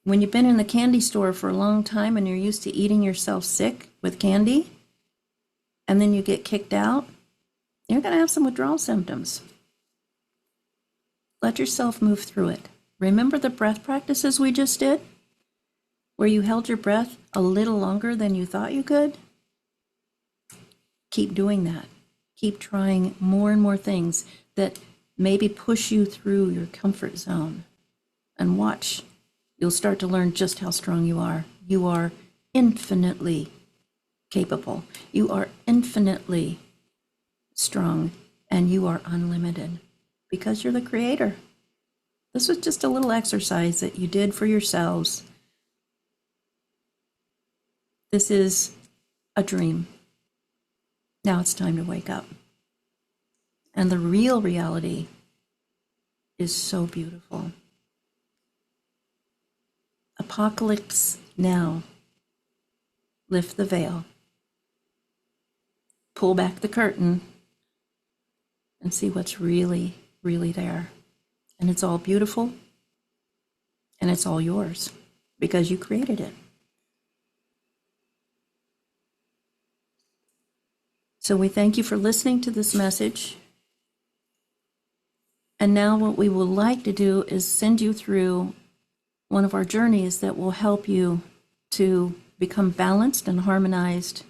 When you've been in the candy store for a long time and you're used to eating yourself sick with candy, and then you get kicked out, you're going to have some withdrawal symptoms. Let yourself move through it. Remember the breath practices we just did, where you held your breath a little longer than you thought you could? Keep doing that. Keep trying more and more things that maybe push you through your comfort zone. And watch, you'll start to learn just how strong you are. You are infinitely capable. You are infinitely strong, and you are unlimited because you're the creator. This was just a little exercise that you did for yourselves. This is a dream. Now it's time to wake up. And the real reality is so beautiful. Apocalypse now. Lift the veil. Pull back the curtain and see what's really, really there. And it's all beautiful and it's all yours because you created it. So we thank you for listening to this message. And now what we would like to do is send you through one of our journeys that will help you to become balanced and harmonized,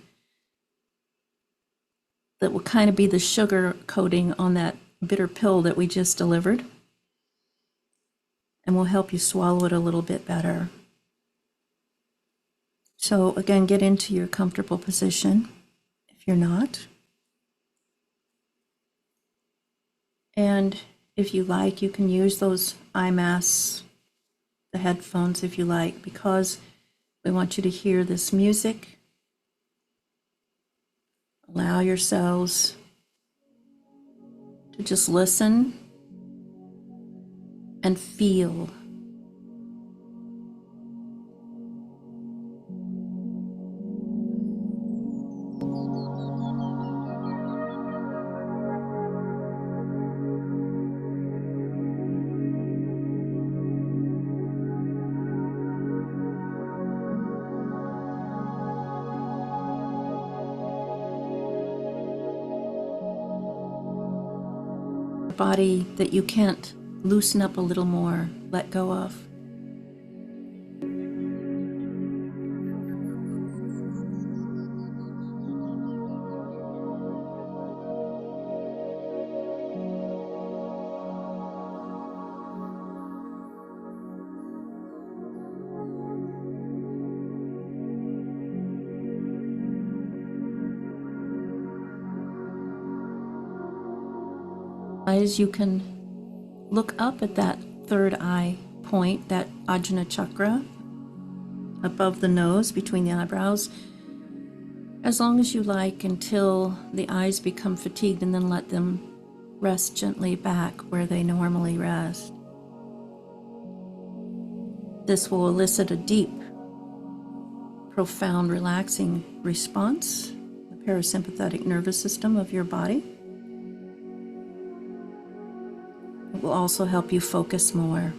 that will kind of be the sugar coating on that bitter pill that we just delivered, and will help you swallow it a little bit better. So again, get into your comfortable position if you're not. And if you like, you can use those eye masks, the headphones if you like, because we want you to hear this music Allow yourselves to just listen and feel. Body that you can't loosen up a little more, let go of. As you can look up at that third eye point, that Ajna chakra, above the nose, between the eyebrows, as long as you like, until the eyes become fatigued, and then let them rest gently back where they normally rest. This will elicit a deep, profound, relaxing response, the parasympathetic nervous system of your body. It will also help you focus more.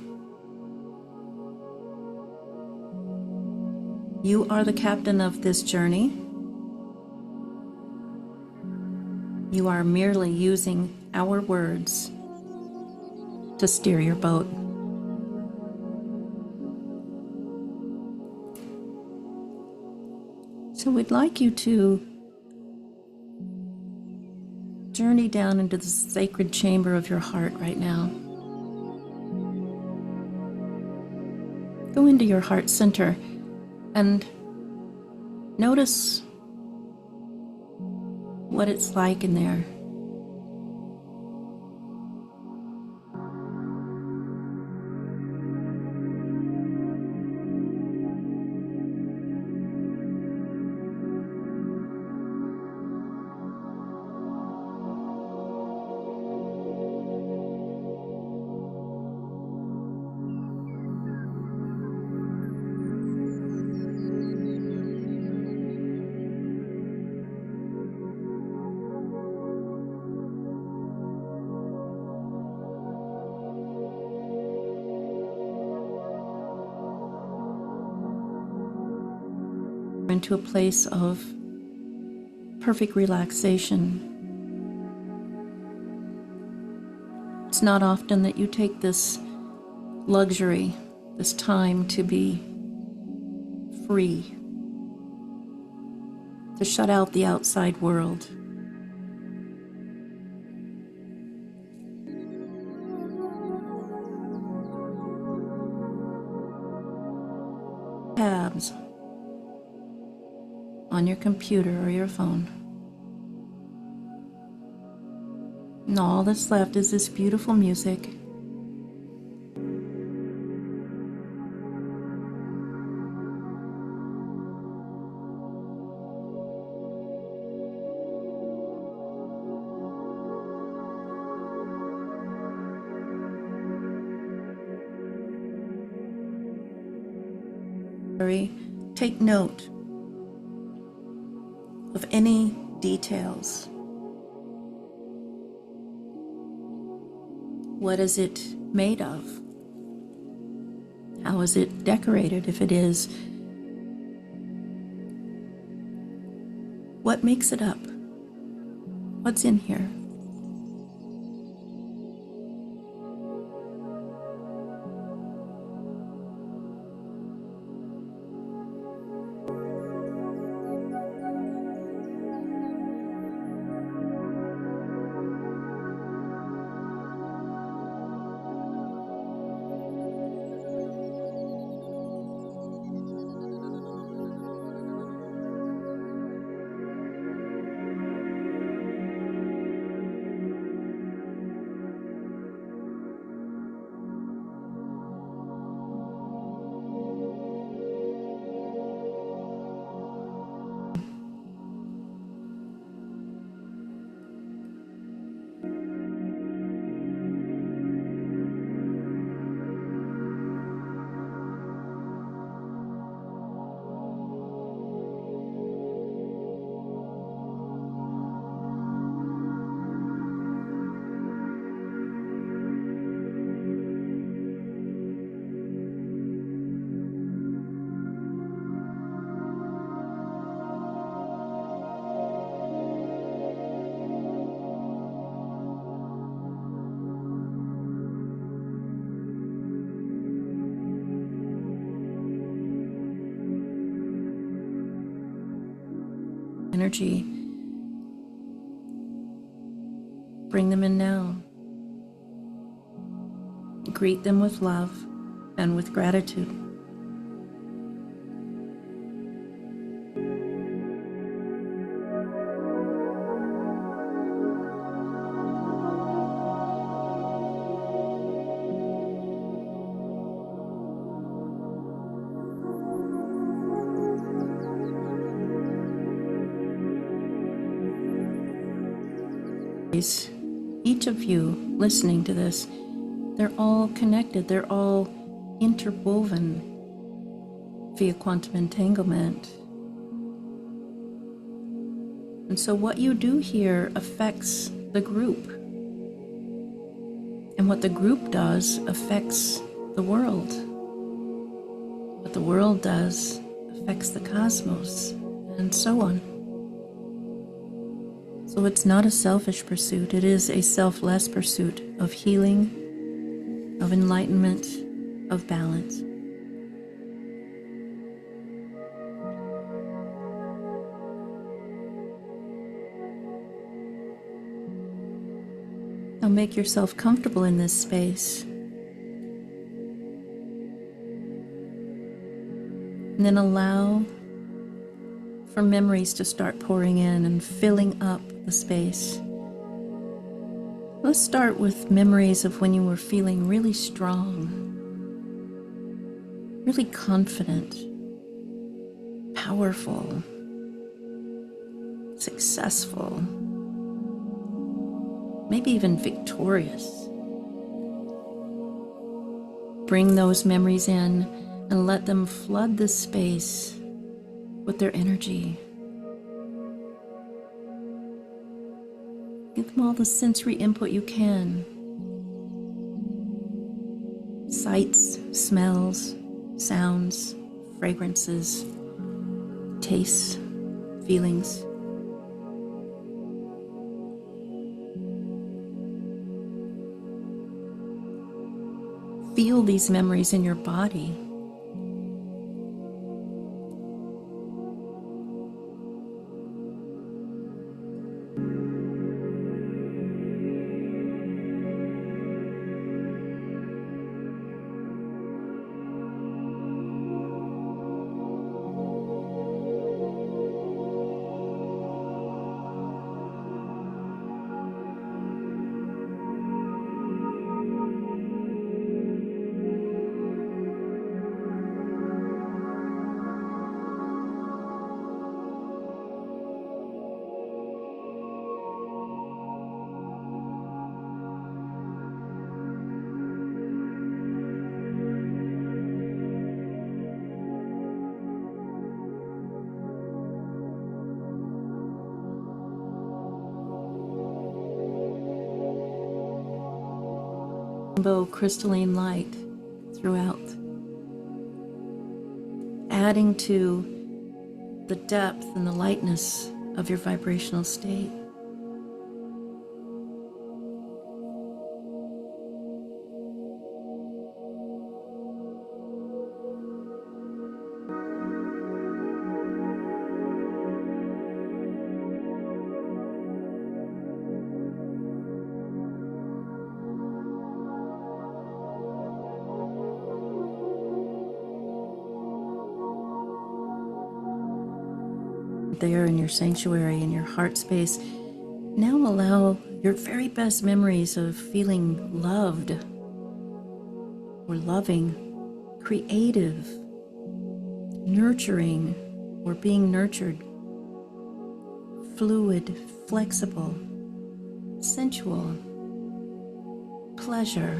You are the captain of this journey. You are merely using our words to steer your boat. So we'd like you to journey down into the sacred chamber of your heart right now. Go into your heart center and notice what it's like in there. Into a place of perfect relaxation. It's not often that you take this luxury, this time to be free, to shut out the outside world. Tabs on your computer or your phone. And all that's left is this beautiful music. Take note of any details. What is it made of? How is it decorated, if it is? What makes it up? What's in here? energy. Bring them in now. Greet them with love and with gratitude. Each of you listening to this, they're all connected, they're all interwoven via quantum entanglement. And so what you do here affects the group. And what the group does affects the world. What the world does affects the cosmos, and so on. So it's not a selfish pursuit, it is a selfless pursuit of healing, of enlightenment, of balance. Now make yourself comfortable in this space. And then allow for memories to start pouring in and filling up the space. Let's start with memories of when you were feeling really strong, really confident, powerful, successful, maybe even victorious. Bring those memories in and let them flood the space with their energy. Give them all the sensory input you can. Sights, smells, sounds, fragrances, tastes, feelings. Feel these memories in your body. Rainbow crystalline light throughout, adding to the depth and the lightness of your vibrational state. There in your sanctuary, in your heart space, now allow your very best memories of feeling loved or loving, creative, nurturing or being nurtured, fluid, flexible, sensual, pleasure.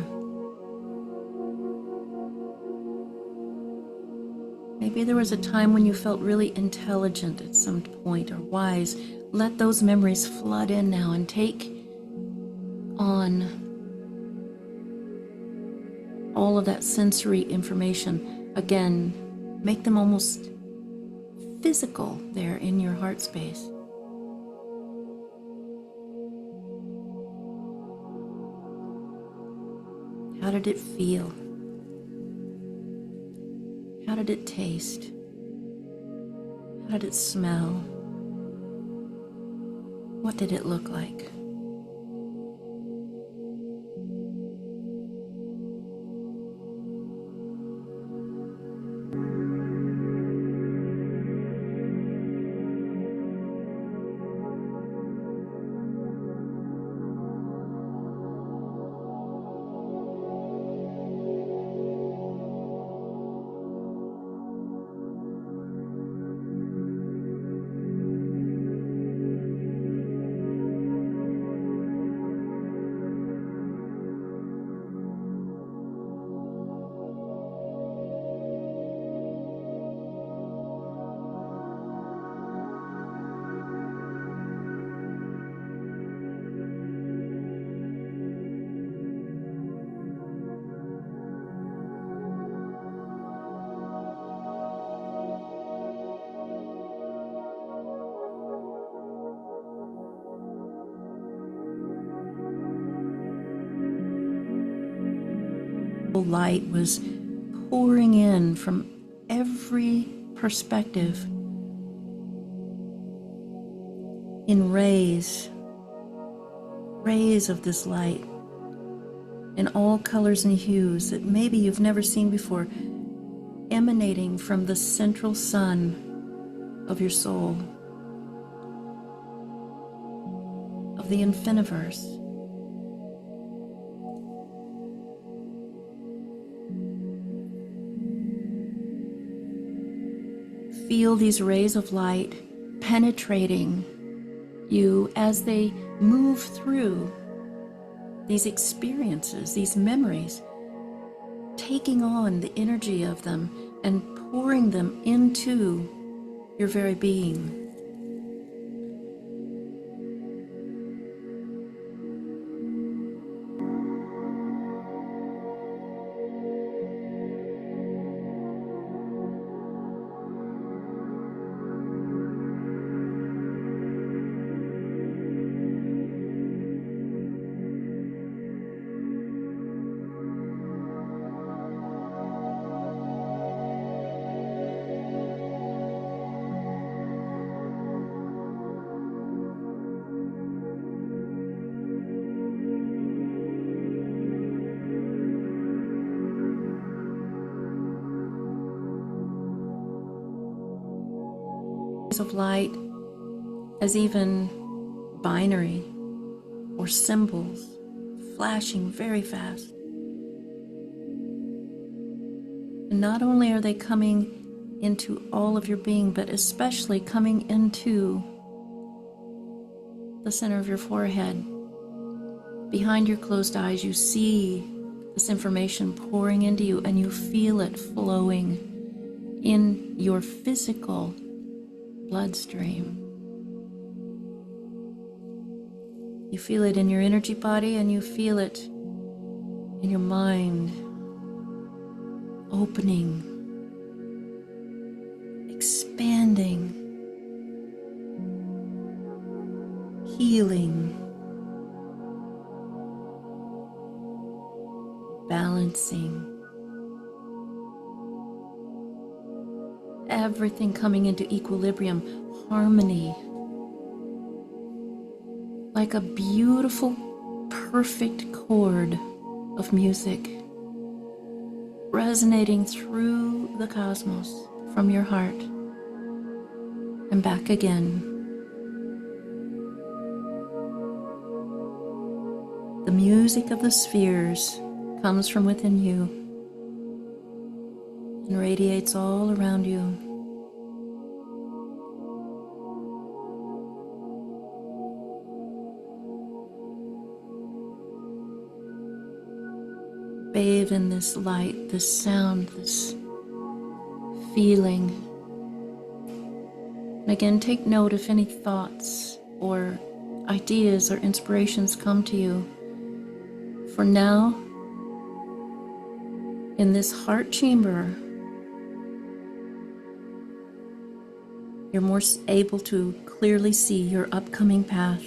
Maybe there was a time when you felt really intelligent at some point or wise. Let those memories flood in now and take on all of that sensory information. Again, make them almost physical there in your heart space. How did it feel? How did it taste? How did it smell? What did it look like? Light was pouring in from every perspective in rays of this light in all colors and hues that maybe you've never seen before, emanating from the central sun of your soul, of the infiniverse. Feel these rays of light penetrating you as they move through these experiences, these memories, taking on the energy of them and pouring them into your very being. Of light as even binary or symbols flashing very fast. And not only are they coming into all of your being, but especially coming into the center of your forehead. Behind your closed eyes, you see this information pouring into you, and you feel it flowing in your physical bloodstream. You feel it in your energy body, and you feel it in your mind, opening, expanding, healing, balancing. Everything coming into equilibrium, harmony, like a beautiful, perfect chord of music resonating through the cosmos from your heart and back again. The music of the spheres comes from within you and radiates all around you. Bathe in this light, this sound, this feeling. And again, take note if any thoughts or ideas or inspirations come to you. For now, in this heart chamber, you're more able to clearly see your upcoming path,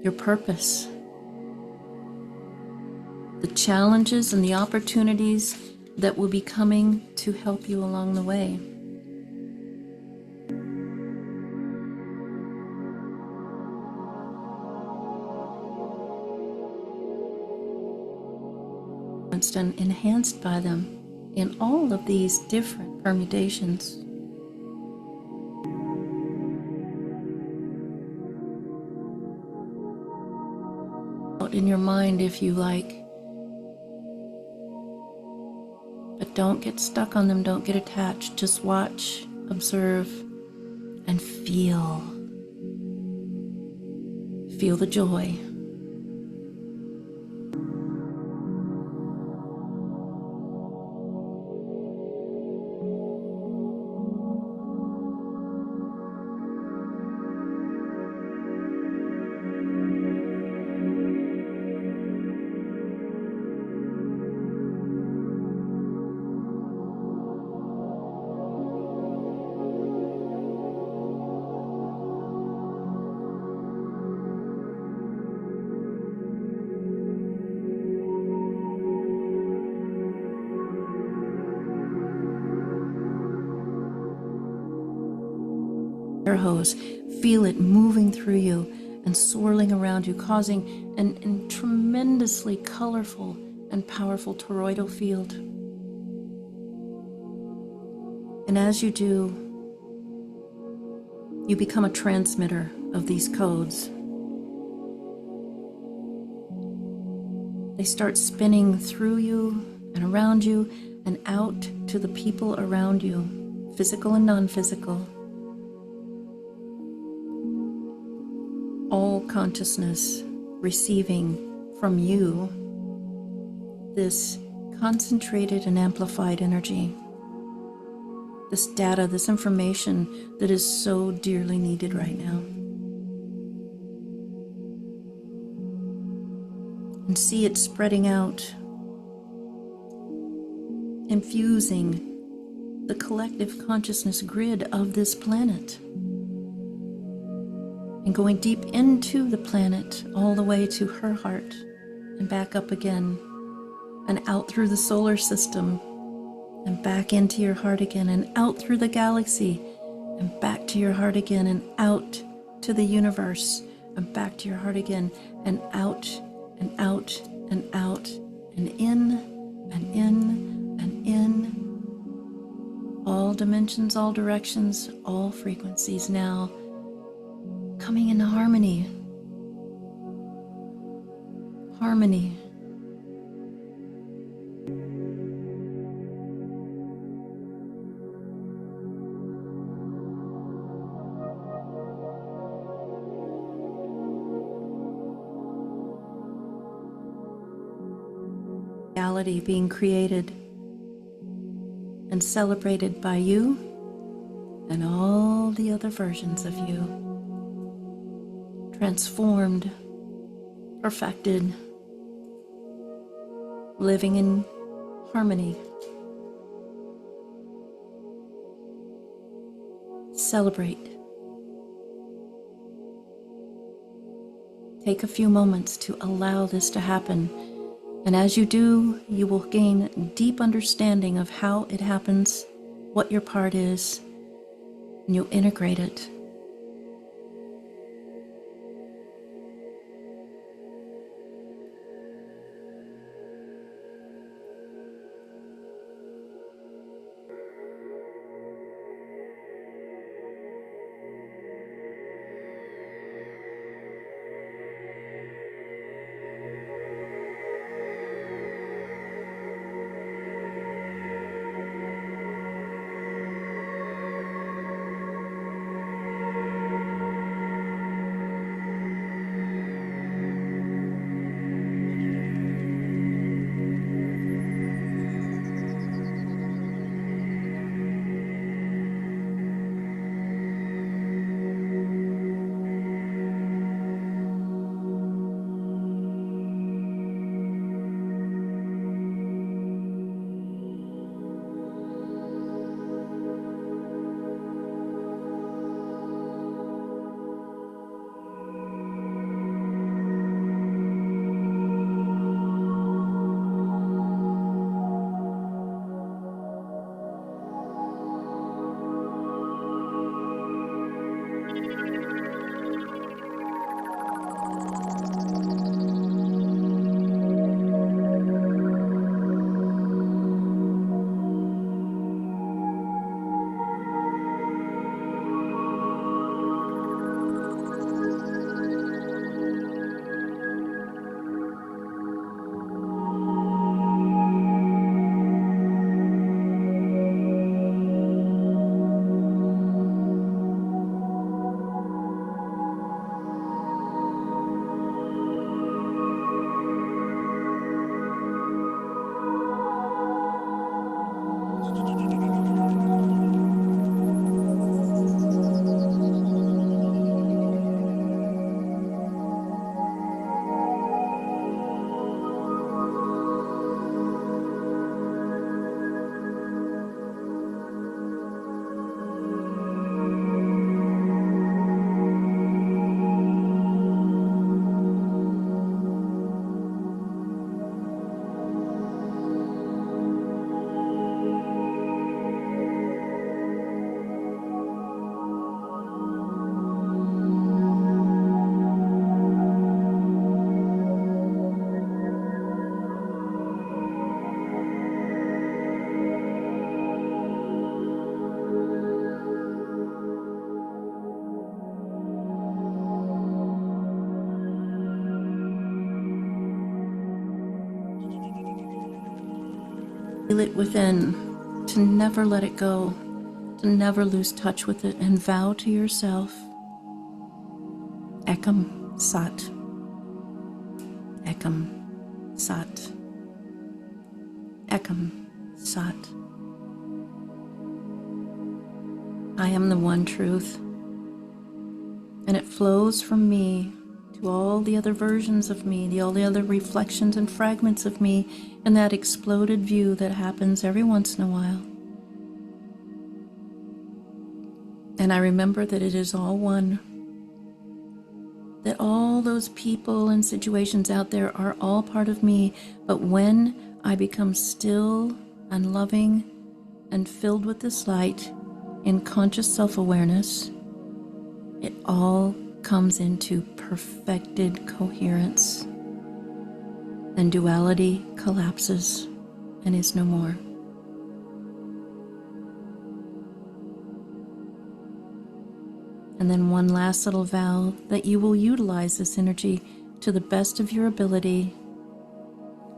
your purpose, the challenges and the opportunities that will be coming to help you along the way. and enhanced by them in all of these different permutations. Out in your mind if you like, but don't get stuck on them, don't get attached. Just watch, observe, and feel. Feel the joy. Air hose. Feel it moving through you and swirling around you, causing an tremendously colorful and powerful toroidal field. And as you do, you become a transmitter of these codes. They start spinning through you and around you and out to the people around you, physical and non-physical. All consciousness receiving from you this concentrated and amplified energy, this data, this information that is so dearly needed right now. And see it spreading out, infusing the collective consciousness grid of this planet, and going deep into the planet all the way to her heart and back up again and out through the solar system and back into your heart again and out through the galaxy and back to your heart again and out to the universe and back to your heart again and out and out and out and in and in and in. All dimensions, all directions, all frequencies now coming into harmony. Harmony. Reality being created and celebrated by you and all the other versions of you. Transformed, perfected, living in harmony. Celebrate. Take a few moments to allow this to happen. And as you do, you will gain deep understanding of how it happens, what your part is, and you'll integrate it. feel it within, to never let it go, to never lose touch with it, and vow to yourself, Ekam Sat, Ekam Sat, Ekam Sat. I am the one truth, and it flows from me to all the other versions of me, all the other reflections and fragments of me, and that exploded view that happens every once in a while. And I remember that it is all one, that all those people and situations out there are all part of me, but when I become still and loving and filled with this light in conscious self-awareness, it all comes into perfected coherence, and duality collapses and is no more. And then one last little vow that you will utilize this energy to the best of your ability,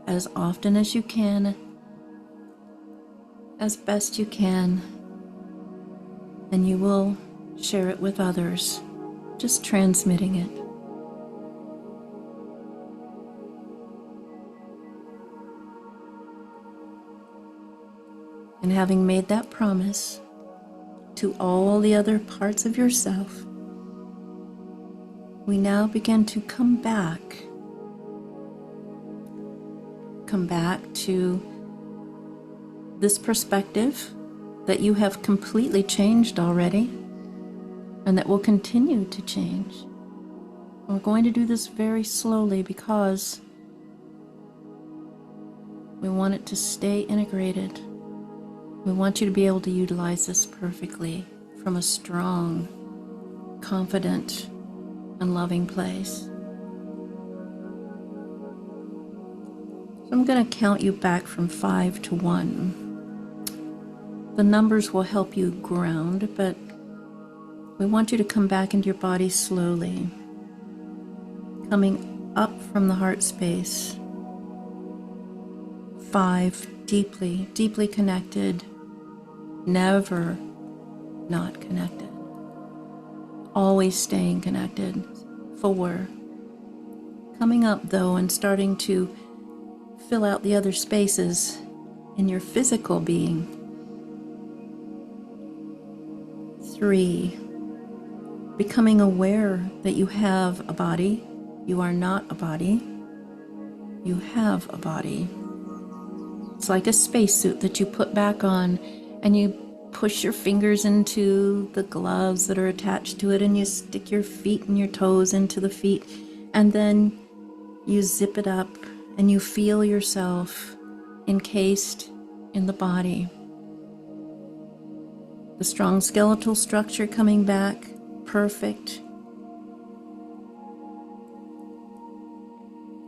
as often as you can, as best you can, and you will share it with others, just transmitting it. And having made that promise to all the other parts of yourself, we now begin to come back to this perspective that you have completely changed already, and that will continue to change. We're going to do this very slowly because we want it to stay integrated. We want you to be able to utilize this perfectly from a strong, confident, and loving place. So I'm going to count you back from 5 to 1. The numbers will help you ground, but we want you to come back into your body slowly, coming up from the heart space. 5, deeply, deeply connected, never not connected, always staying connected. 4, coming up though and starting to fill out the other spaces in your physical being. 3, becoming aware that you have a body. You are not a body. You have a body. It's like a spacesuit that you put back on, and you push your fingers into the gloves that are attached to it, and you stick your feet and your toes into the feet, and then you zip it up, and you feel yourself encased in the body. The strong skeletal structure coming back, perfect.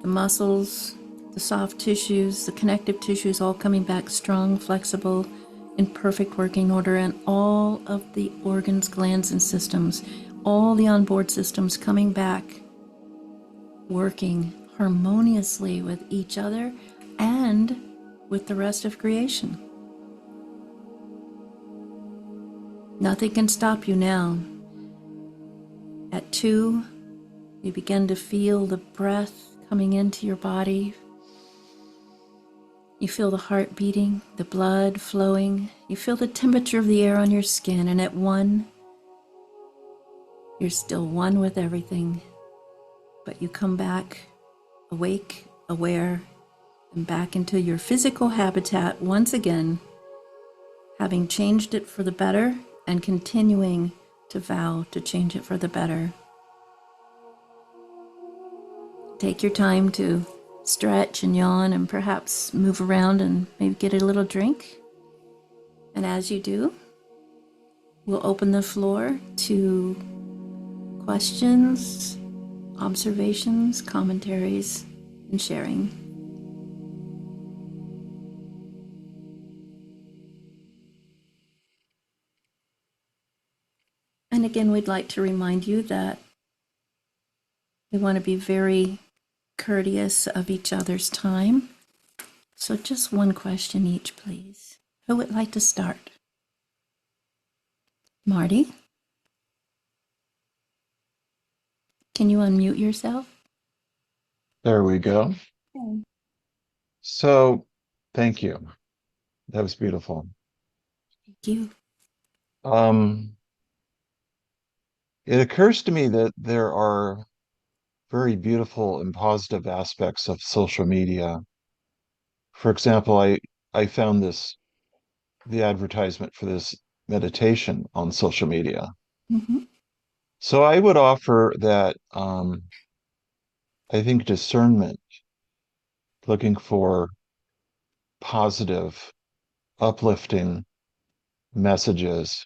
The muscles, the soft tissues, the connective tissues all coming back strong, flexible, in perfect working order, and all of the organs, glands, and systems, all the onboard systems coming back, working harmoniously with each other and with the rest of creation. Nothing can stop you now. At 2, you begin to feel the breath coming into your body. You feel the heart beating, the blood flowing. You feel the temperature of the air on your skin. And at 1, you're still one with everything. But you come back awake, aware, and back into your physical habitat once again, having changed it for the better and continuing to vow to change it for the better. Take your time to stretch and yawn and perhaps move around and maybe get a little drink. And as you do, we'll open the floor to questions, observations, commentaries, and sharing. And again, we'd like to remind you that we want to be very courteous of each other's time. So just one question each, please. Who would like to start? Marty? Can you unmute yourself? There we go. Okay. So, thank you. That was beautiful. Thank you. Um, it occurs to me that there are very beautiful and positive aspects of social media. For example, I found the advertisement for this meditation on social media. Mm-hmm. So I would offer that I think discernment, looking for positive, uplifting messages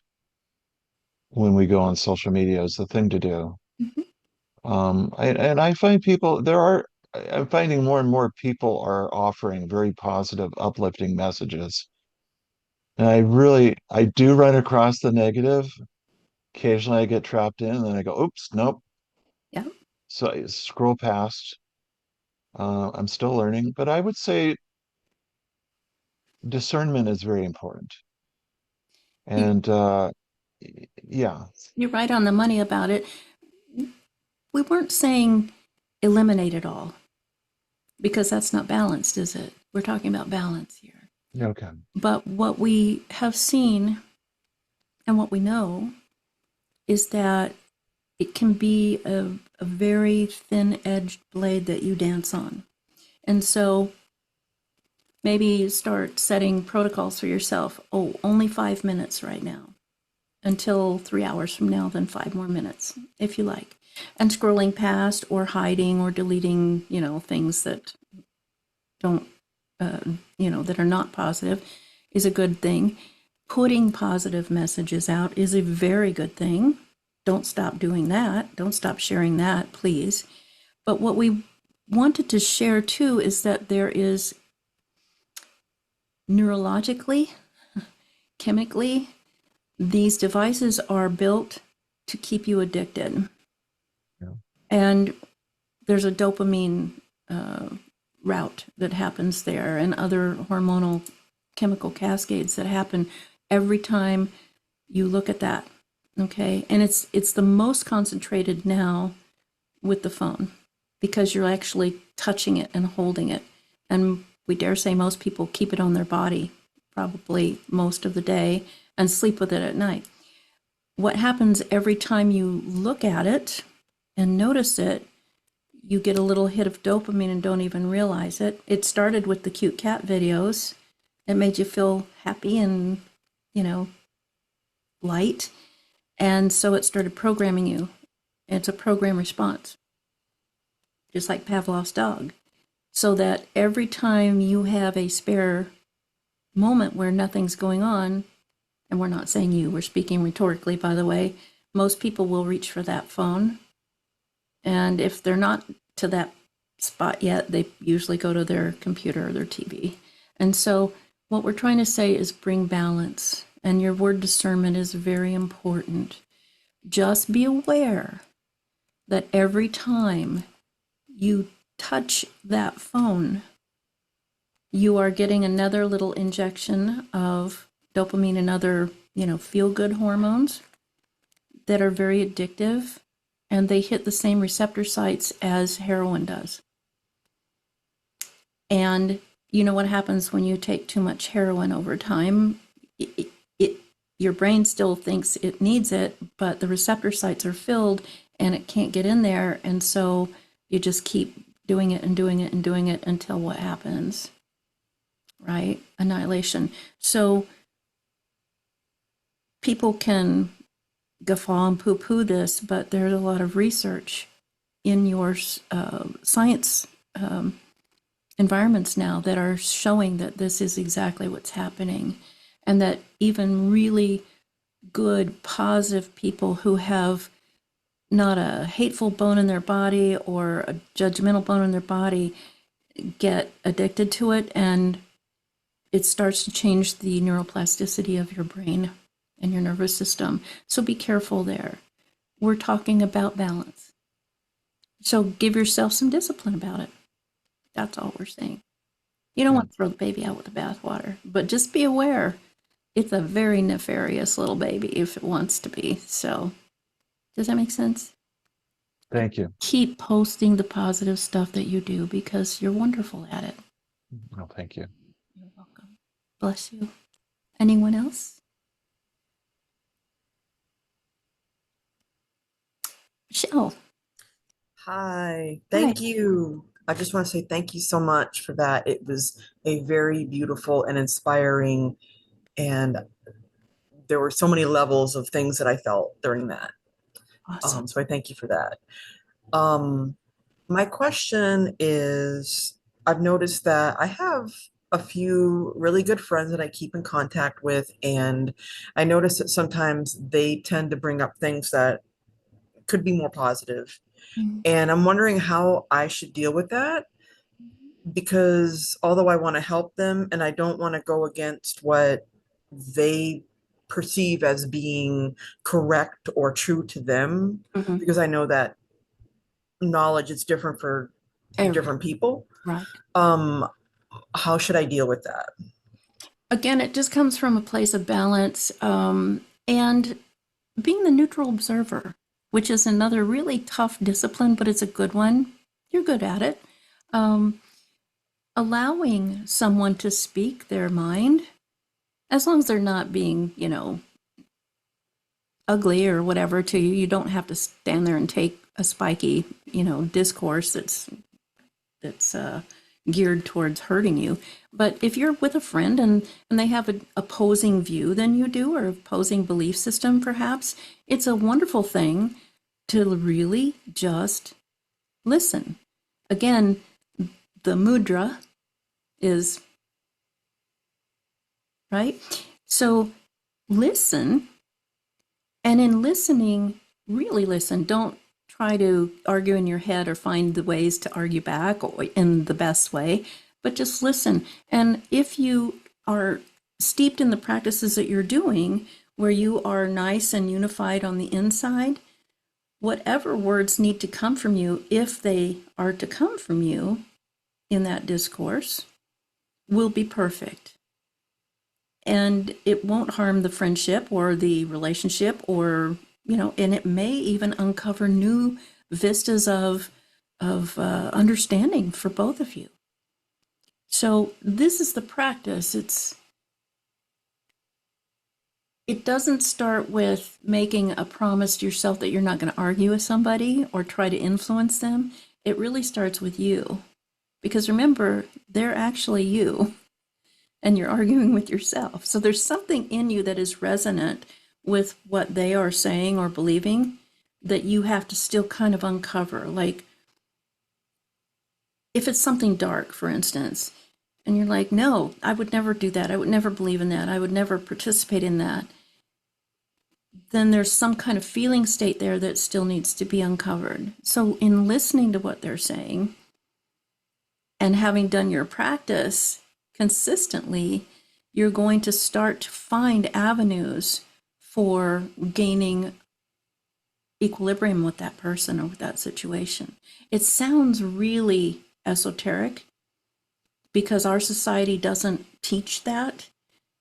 when we go on social media is the thing to do. Mm-hmm. And I find people there are I'm finding more and more people are offering very positive, uplifting messages. And I do run across the negative. Occasionally I get trapped in and then I go, oops, nope. Yeah. So I scroll past. I'm still learning, but I would say discernment is very important. You, And yeah, you're right on the money about it. We weren't saying eliminate it all because that's not balanced, is it? We're talking about balance here. okay. But what we have seen and what we know is that it can be a very thin edged blade that you dance on. And so maybe start setting protocols for yourself. Oh, only 5 minutes right now. Until 3 hours from now, then 5 more minutes, if you like. And scrolling past or hiding or deleting, things that don't, that are not positive is a good thing. Putting positive messages out is a very good thing. Don't stop doing that. Don't stop sharing that, please. But what we wanted to share too is that there is neurologically, chemically, these devices are built to keep you addicted. Yeah. And there's a dopamine route that happens there and other hormonal chemical cascades that happen every time you look at that. Okay. And it's the most concentrated now with the phone because you're actually touching it and holding it. And we dare say most people keep it on their body probably most of the day and sleep with it at night. What happens every time you look at it and notice it, you get a little hit of dopamine and don't even realize it. It started with the cute cat videos. It made you feel happy and, light. And so it started programming you. It's a program response, just like Pavlov's dog. So that every time you have a spare moment where nothing's going on, and we're not saying you, we're speaking rhetorically, by the way, most people will reach for that phone. And if they're not to that spot yet, they usually go to their computer or their TV. And so what we're trying to say is bring balance. And your word discernment is very important. Just be aware that every time you touch that phone, you are getting another little injection of dopamine and other, feel-good hormones that are very addictive, and they hit the same receptor sites as heroin does. And you know what happens when you take too much heroin over time? Your brain still thinks it needs it, but the receptor sites are filled and it can't get in there. And so you just keep doing it and doing it and doing it until what happens, right? Annihilation. So people can guffaw and poo-poo this, but there's a lot of research in your science environments now that are showing that this is exactly what's happening, and that even really good, positive people who have not a hateful bone in their body or a judgmental bone in their body get addicted to it, and it starts to change the neuroplasticity of your brain and your nervous system. So be careful there. We're talking about balance. So give yourself some discipline about it. That's all we're saying. You don't Yeah. want to throw the baby out with the bathwater, but just be aware it's a very nefarious little baby if it wants to be. So, does that make sense? Thank you. Keep posting the positive stuff that you do because you're wonderful at it. Well, thank you. You're welcome. Bless you. Anyone else? Michelle. Hi, Hi. thank you. I just want to say thank you so much for that. It was a very beautiful and inspiring, and there were so many levels of things that I felt during that. Awesome. So I thank you for that. Um, my question is, I've noticed that I have a few really good friends that I keep in contact with, and I notice that sometimes they tend to bring up things that could be more positive. Mhm. And I'm wondering how I should deal with that because although I want to help them and I don't want to go against what they perceive as being correct or true to them, Mhm. because I know that knowledge is different for Every different people. right. Um, how should I deal with that? Again, it just comes from a place of balance and being the neutral observer, which is another really tough discipline, but it's a good one. You're good at it. Um, allowing someone to speak their mind, as long as they're not being, ugly or whatever to you, you don't have to stand there and take a spiky, discourse that's geared towards hurting you. But if you're with a friend and they have an opposing view than you do or opposing belief system, perhaps, it's a wonderful thing to really just listen. Again, the mudra is right. So listen, and in listening, really listen. Don't try to argue in your head or find the ways to argue back or in the best way, but just listen. And if you are steeped in the practices that you're doing, where you are nice and unified on the inside, whatever words need to come from you, if they are to come from you in that discourse, will be perfect. And it won't harm the friendship or the relationship or, and it may even uncover new vistas of understanding for both of you. So this is the practice. It doesn't start with making a promise to yourself that you're not going to argue with somebody or try to influence them. It really starts with you. Because remember, they're actually you and you're arguing with yourself. So there's something in you that is resonant with what they are saying or believing that you have to still kind of uncover. Like if it's something dark, for instance, and you're like, no, I would never do that. I would never believe in that. I would never participate in that. Then there's some kind of feeling state there that still needs to be uncovered. So in listening to what they're saying and having done your practice consistently, you're going to start to find avenues for gaining equilibrium with that person or with that situation. It sounds really esoteric because our society doesn't teach that,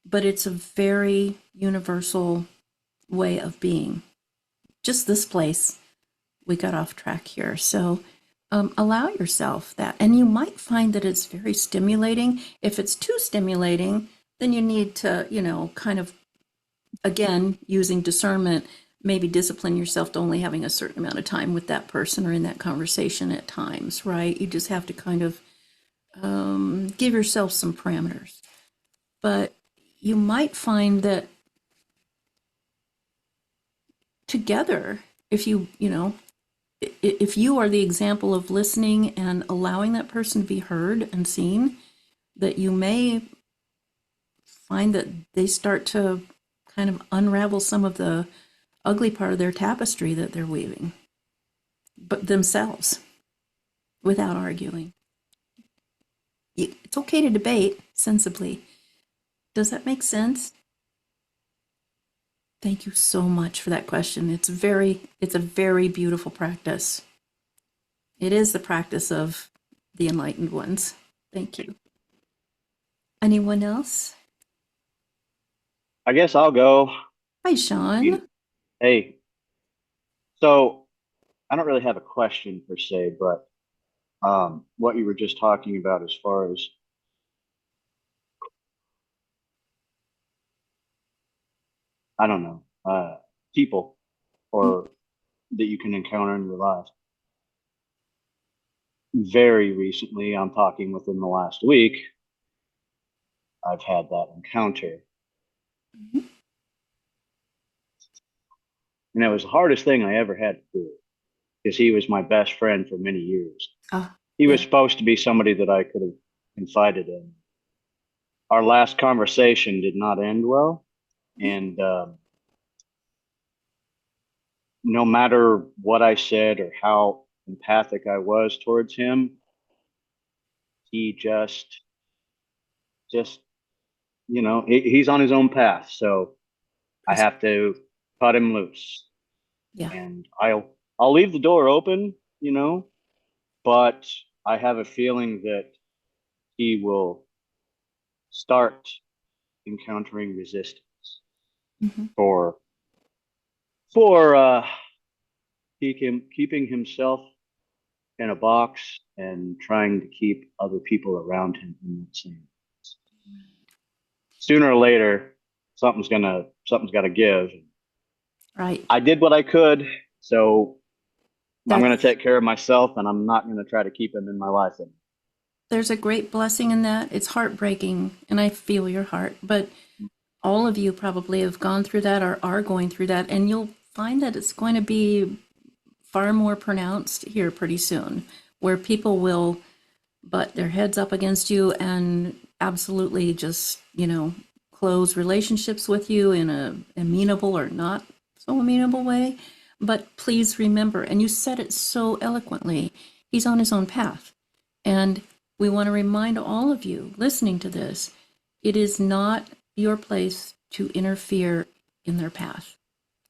but it's a very universal way of being. Just this place, we got off track here. So allow yourself that. And you might find that it's very stimulating. If it's too stimulating, then you need to, kind of, again, using discernment, maybe discipline yourself to only having a certain amount of time with that person or in that conversation at times, right? You just have to kind of give yourself some parameters. But you might find that together, if if you are the example of listening and allowing that person to be heard and seen, that you may find that they start to kind of unravel some of the ugly part of their tapestry that they're weaving, but themselves, without arguing. It's okay to debate sensibly. Does that make sense? Thank you so much for that question. It's a very beautiful practice. It is the practice of the enlightened ones. Thank you. Anyone else? I guess I'll go. Hi, Sean. Hey, so I don't really have a question per se, but what you were just talking about as far as I don't know, people or that you can encounter in your life. Very recently, I'm talking within the last week, I've had that encounter, Mhm. and it was the hardest thing I ever had to do because he was my best friend for many years. Ah, He was yeah. supposed to be somebody that I could have confided in. Our last conversation did not end well, and no matter what I said or how empathic I was towards him, he just, he's on his own path. So I Chris. have to cut him loose Yeah. and I'll leave the door open, but I have a feeling that he will start encountering resistance Mhm. for, for keeping himself in a box and trying to keep other people around him in that same. Sooner or later, something's got to give. Right. I did what I could, so I'm gonna That's take care of myself, and I'm not gonna try to keep him in my life. there's a great blessing in that. It's heartbreaking, and I feel your heart, but all of you probably have gone through that or are going through that, and you'll find that it's going to be far more pronounced here pretty soon, where people will butt their heads up against you and absolutely just, close relationships with you in a amenable or not so amenable way. But please remember, and you said it so eloquently, he's on his own path. And we want to remind all of you listening to this, it is not your place to interfere in their path.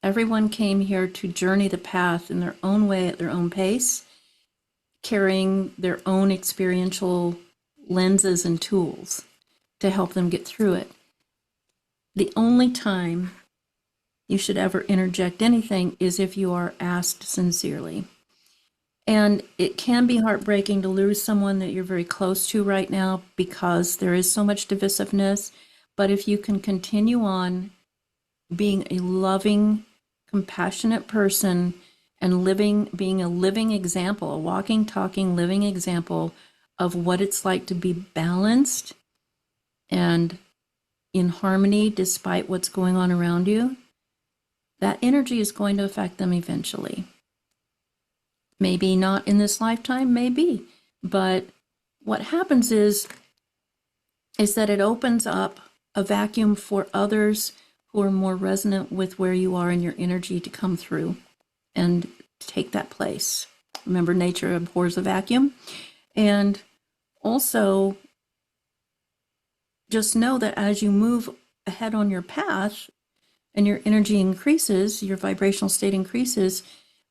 Everyone came here to journey the path in their own way at their own pace, carrying their own experiential lenses and tools to help them get through it. The only time you should ever interject anything is if you are asked sincerely. And it can be heartbreaking to lose someone that you're very close to right now because there is so much divisiveness. But if you can continue on being a loving, compassionate person and being a living example, a walking, talking, living example of what it's like to be balanced and in harmony despite what's going on around you, that energy is going to affect them eventually. Maybe not in this lifetime, maybe. But what happens is that it opens up a vacuum for others who are more resonant with where you are in your energy to come through and take that place. Remember, nature abhors a vacuum. And also, just know that as you move ahead on your path and your energy increases, your vibrational state increases,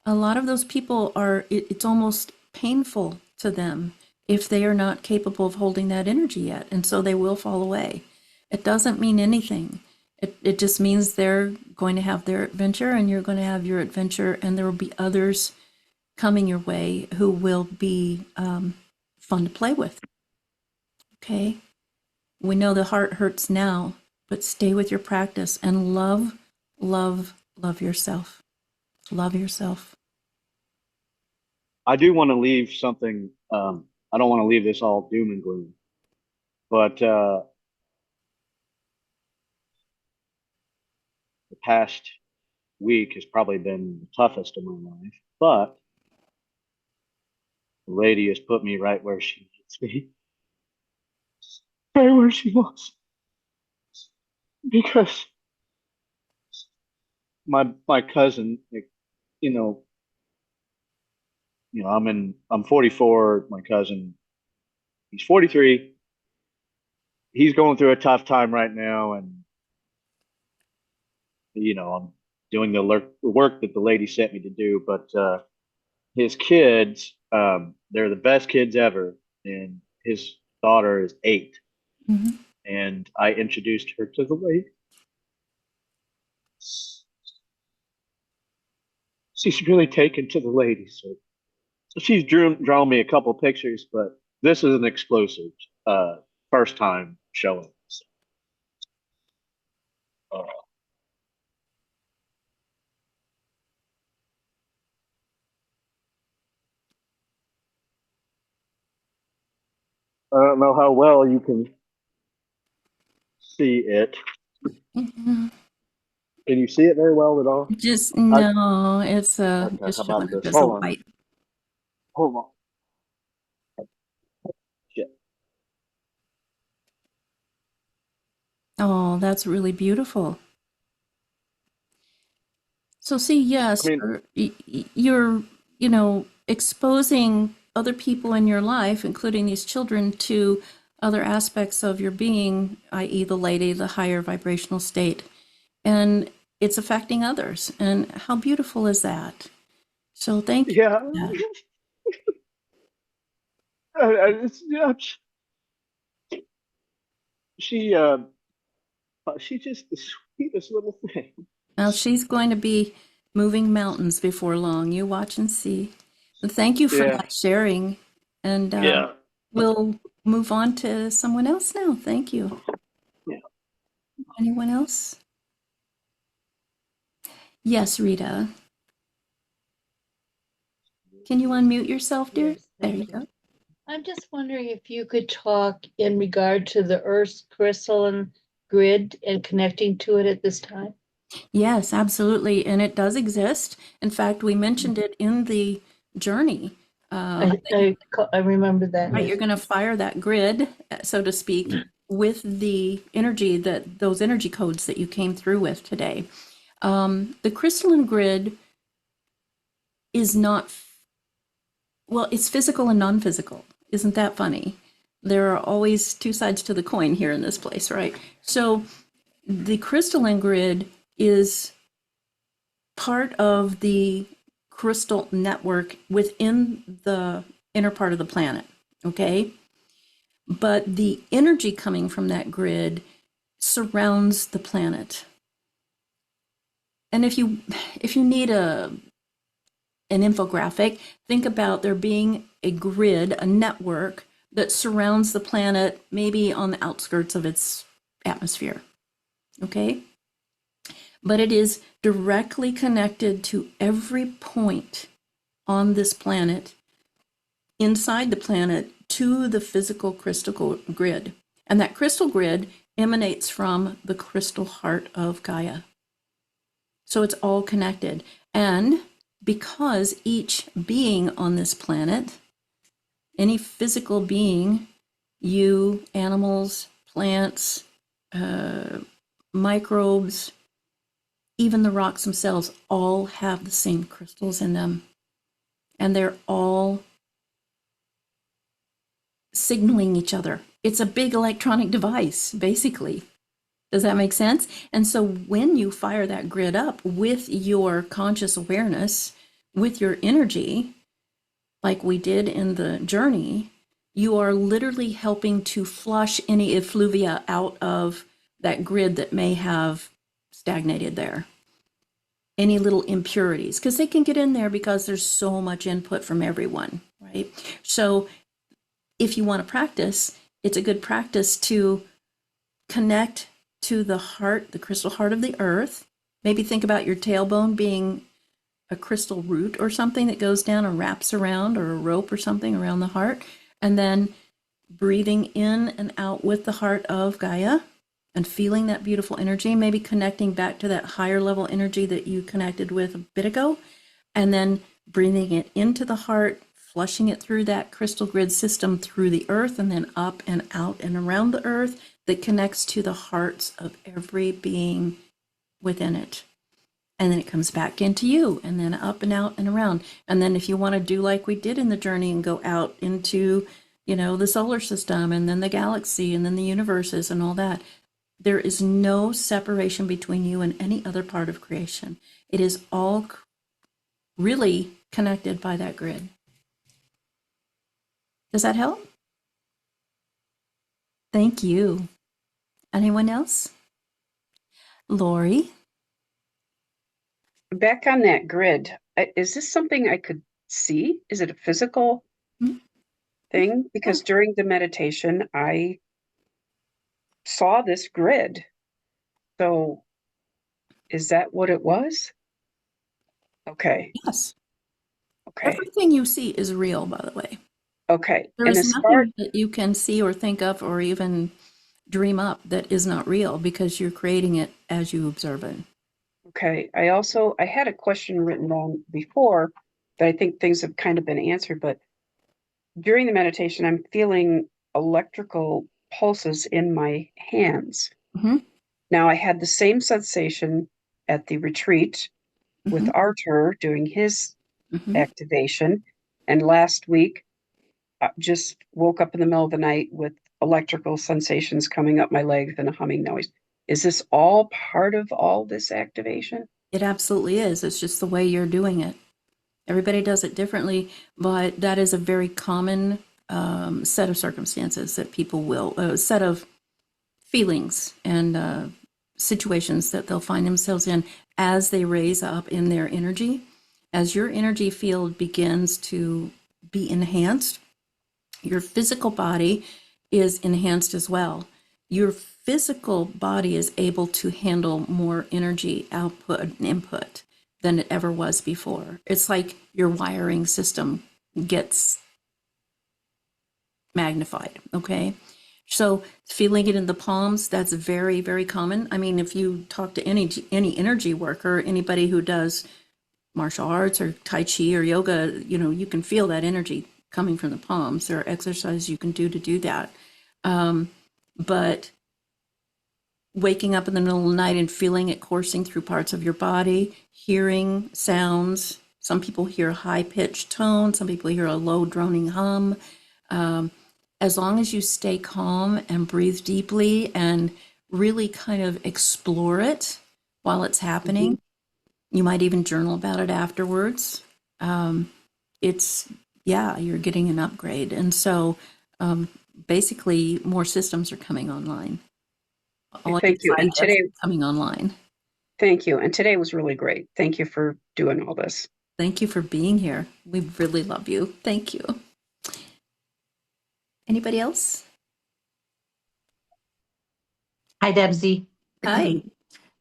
a lot of those people it's almost painful to them if they are not capable of holding that energy yet. And so they will fall away. It doesn't mean anything. It just means they're going to have their adventure and you're going to have your adventure, and there will be others coming your way who will be fun to play with. Okay? We know the heart hurts now, but stay with your practice and love, love, love yourself. Love yourself. I do want to leave something. I don't want to leave this all doom and gloom, but the past week has probably been the toughest of my life. But the lady has put me right where she needs me, right where she wants, because my cousin, like, you know, I'm 44. My cousin, he's 43. He's going through a tough time right now, and I'm doing the work that the lady sent me to do. But his kids, they're the best kids ever, and his daughter is 8. Mm-hmm. and I introduced her to the lady. She's really taken to the lady, so she's drawn me a couple pictures, but this is an explosive first time showing. So, uh, I don't know how well you can see it. Mhm. Can you see it very well at all? Just I, no, it's okay, just how showing about up this? as a Hold on. white. Hold on. Shit. Oh, that's really beautiful. So see, I yes, mean, you're, exposing other people in your life, including these children, to other aspects of your being, i.e. the lady, the higher vibrational state. And it's affecting others. And how beautiful is that? So thank you yeah. for that. Yeah, she's just the sweetest little thing. Now she's going to be moving mountains before long. You watch and see. And thank you for Yeah. that sharing. And Yeah. we'll move on to someone else now. Thank you. Yeah. Anyone else? Yes, Rita. Can you unmute yourself, dear? Yes, There thank you you. go. I'm just wondering if you could talk in regard to the Earth's crystalline grid and connecting to it at this time. Yes, absolutely. And it does exist. In fact, we mentioned it in the journey. I remember that. Right, Yes. you're going to fire that grid, so to speak, with the energy that those energy codes that you came through with today. The crystalline grid is not, well, it's physical and non-physical. Isn't that funny? There are always two sides to the coin here in this place, right? So the crystalline grid is part of the crystal network within the inner part of the planet, okay? But the energy coming from that grid surrounds the planet. And if you need an infographic, think about there being a grid, a network that surrounds the planet, maybe on the outskirts of its atmosphere. Okay? But it is directly connected to every point on this planet, inside the planet, to the physical crystal grid. And that crystal grid emanates from the crystal heart of Gaia. So it's all connected. And because each being on this planet, any physical being, you, animals, plants, microbes, even the rocks themselves, all have the same crystals in them. And they're all signaling each other. It's a big electronic device, basically. Does that make sense? And so when you fire that grid up with your conscious awareness, with your energy, like we did in the journey, you are literally helping to flush any effluvia out of that grid that may have stagnated there. Any little impurities, because they can get in there because there's so much input from everyone, right? So if you want to practice, it's a good practice to connect to the heart, the crystal heart of the earth. Maybe think about your tailbone being a crystal root or something that goes down and wraps around, or a rope or something around the heart. And then breathing in and out with the heart of Gaia and feeling that beautiful energy, maybe connecting back to that higher level energy that you connected with a bit ago. And then breathing it into the heart, flushing it through that crystal grid system through the earth, and then up and out and around the earth that connects to the hearts of every being within it. And then it comes back into you, and then up and out and around. And then if you want to do like we did in the journey and go out into, the solar system, and then the galaxy, and then the universes and all that, there is no separation between you and any other part of creation. It is all really connected by that grid. Does that help? Thank you. Anyone else? Lori? Back on that grid, is this something I could see? Is it a physical Mhm. thing? Because during the meditation, I saw this grid. So is that what it was? Okay. Yes. Okay. Everything you see is real, by the way. Okay. There And is as far, nothing that you can see or think of or even dream up that is not real because you're creating it as you observe it. okay. I had a question written down before that I think things have kind of been answered, but during the meditation, I'm feeling electrical pulses in my hands. Mhm. Now, I had the same sensation at the retreat with Mhm. Arthur doing his Mhm. activation. And last week, I just woke up in the middle of the night with electrical sensations coming up my legs and a humming noise. Is this all part of all this activation? It absolutely is. It's just the way you're doing it. Everybody does it differently, but that is a very common set of circumstances that people will, a set of feelings and situations that they'll find themselves in as they raise up in their energy. As your energy field begins to be enhanced, your physical body is enhanced as well. Your physical body is able to handle more energy output and input than it ever was before. It's like your wiring system gets magnified, okay? So feeling it in the palms, that's very, very common. I mean, if you talk to any energy worker, anybody who does martial arts or Tai Chi or yoga, you know, you can feel that energy coming from the palms. There are exercises you can do to do that. But waking up in the middle of the night and feeling it coursing through parts of your body, hearing sounds. Some people hear high-pitched tone. Some people hear a low droning hum. As long as you stay calm and breathe deeply and really kind of explore it while it's happening, you might even journal about it afterwards. It's, yeah, you're getting an upgrade. And so basically, more systems are coming online. All I can Thank you. say And is today, coming online. thank you. And today was really great. Thank you for doing all this. Thank you for being here. We really love you. Thank you. Anybody else? Hi, Debsy. Hi.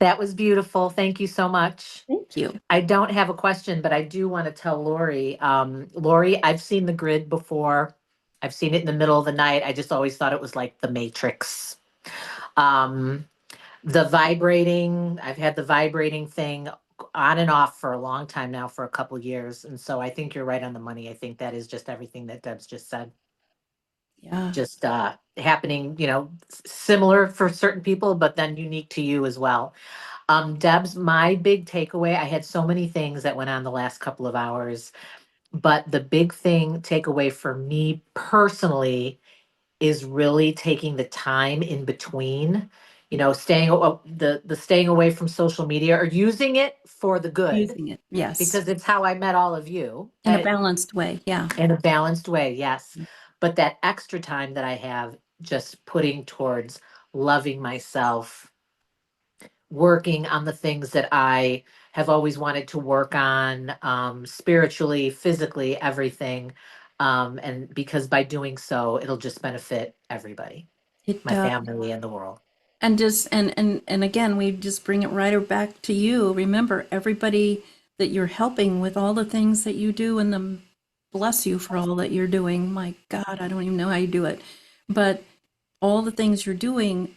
That was beautiful. Thank you so much. Thank you. I don't have a question, but I do want to tell Lori. Lori, I've seen the grid before. I've seen it in the middle of the night. I just always thought it was like the Matrix. Um, the vibrating, I've had the vibrating thing on and off for a long time now, for a couple years. And so I think you're right on the money. I think that is just everything that Deb's just said. Yeah. Just happening, similar for certain people, but then unique to you as well. Deb's, my big takeaway, I had so many things that went on the last couple of hours, but the big takeaway for me personally is really taking the time in between, staying the staying away from social media or using it for the good, Using it. Yes. because it's how I met all of you. In a balanced way. Yeah. In a balanced way, yes. But that extra time that I have just putting towards loving myself, working on the things that I have always wanted to work on, spiritually, physically, everything. And because by doing so, it'll just benefit everybody, It my family and the world. and just and again, we just bring it right back to you. Remember, everybody that you're helping with all the things that you do, and them bless you for all that you're doing. My God, I don't even know how you do it, but all the things you're doing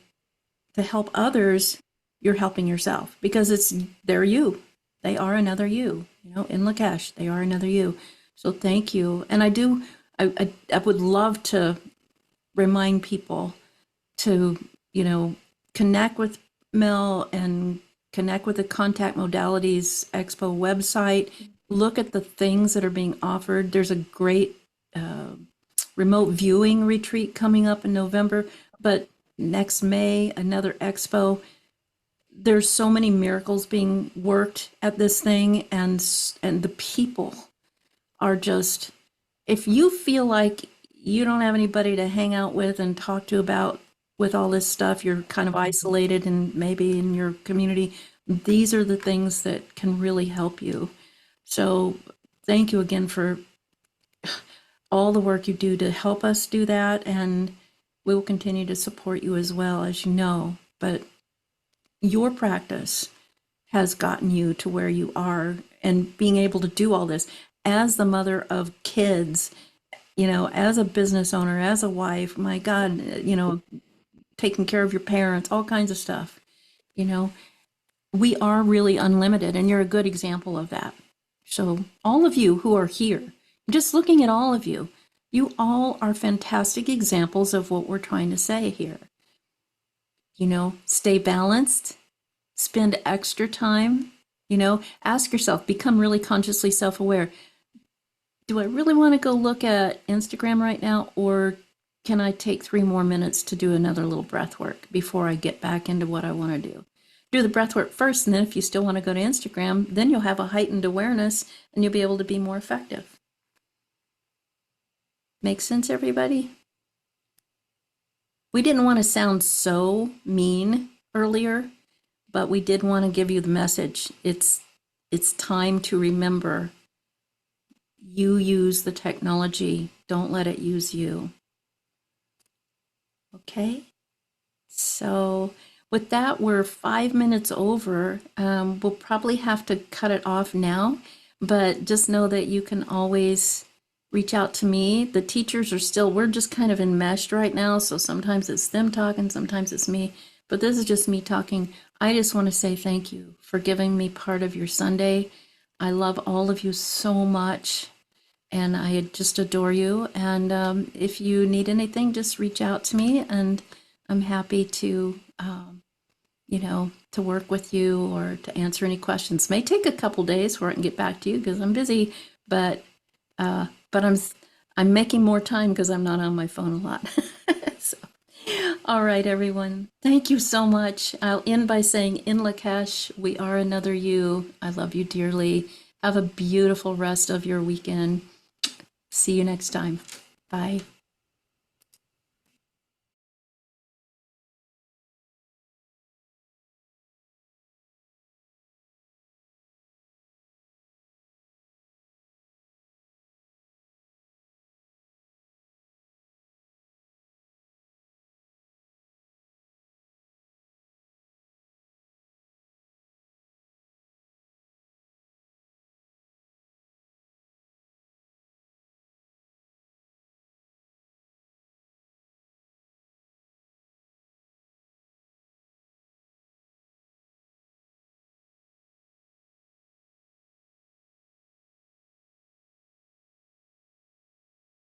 to help others, you're helping yourself because they're you. They are another you. In Lakesh, they are another you. So thank you. And I would love to remind people to, connect with Mel and connect with the Contact Modalities Expo website. Look at the things that are being offered. There's a great remote viewing retreat coming up in November, but next May, another expo. There's so many miracles being worked at this thing, and the people are just, if you feel like you don't have anybody to hang out with and talk to about with all this stuff, you're kind of isolated and maybe in your community, these are the things that can really help you. So thank you again for all the work you do to help us do that. And we will continue to support you as well, as you know. But your practice has gotten you to where you are, and being able to do all this as the mother of kids, you know, as a business owner, as a wife, my God, you know, taking care of your parents, all kinds of stuff, you know, we are really unlimited, and you're a good example of that. So all of you who are here, just looking at all of you, you all are fantastic examples of what we're trying to say here. You know, stay balanced, spend extra time, you know, ask yourself, become really consciously self-aware. Do I really want to go look at Instagram right now, or can I take 3 more minutes to do another little breath work before I get back into what I want to do? Do the breath work first, and then if you still want to go to Instagram, then you'll have a heightened awareness and you'll be able to be more effective. Make sense, everybody? We didn't want to sound so mean earlier, but we did want to give you the message. It's time to remember, you use the technology, don't let it use you. Okay? So with that, we're 5 minutes over. We'll probably have to cut it off now, but just know that you can always reach out to me. The teachers are still, we're just kind of enmeshed right now, so sometimes it's them talking, sometimes it's me, but this is just me talking. I just want to say thank you for giving me part of your Sunday. I love all of you so much, and I just adore you. And if you need anything, just reach out to me, and I'm happy to, you know, to work with you or to answer any questions. May take a couple days before I can get back to you because I'm busy, but I'm making more time because I'm not on my phone a lot. So, all right, everyone. Thank you so much. I'll end by saying, in Lakesh, we are another you. I love you dearly. Have a beautiful rest of your weekend. See you next time. Bye.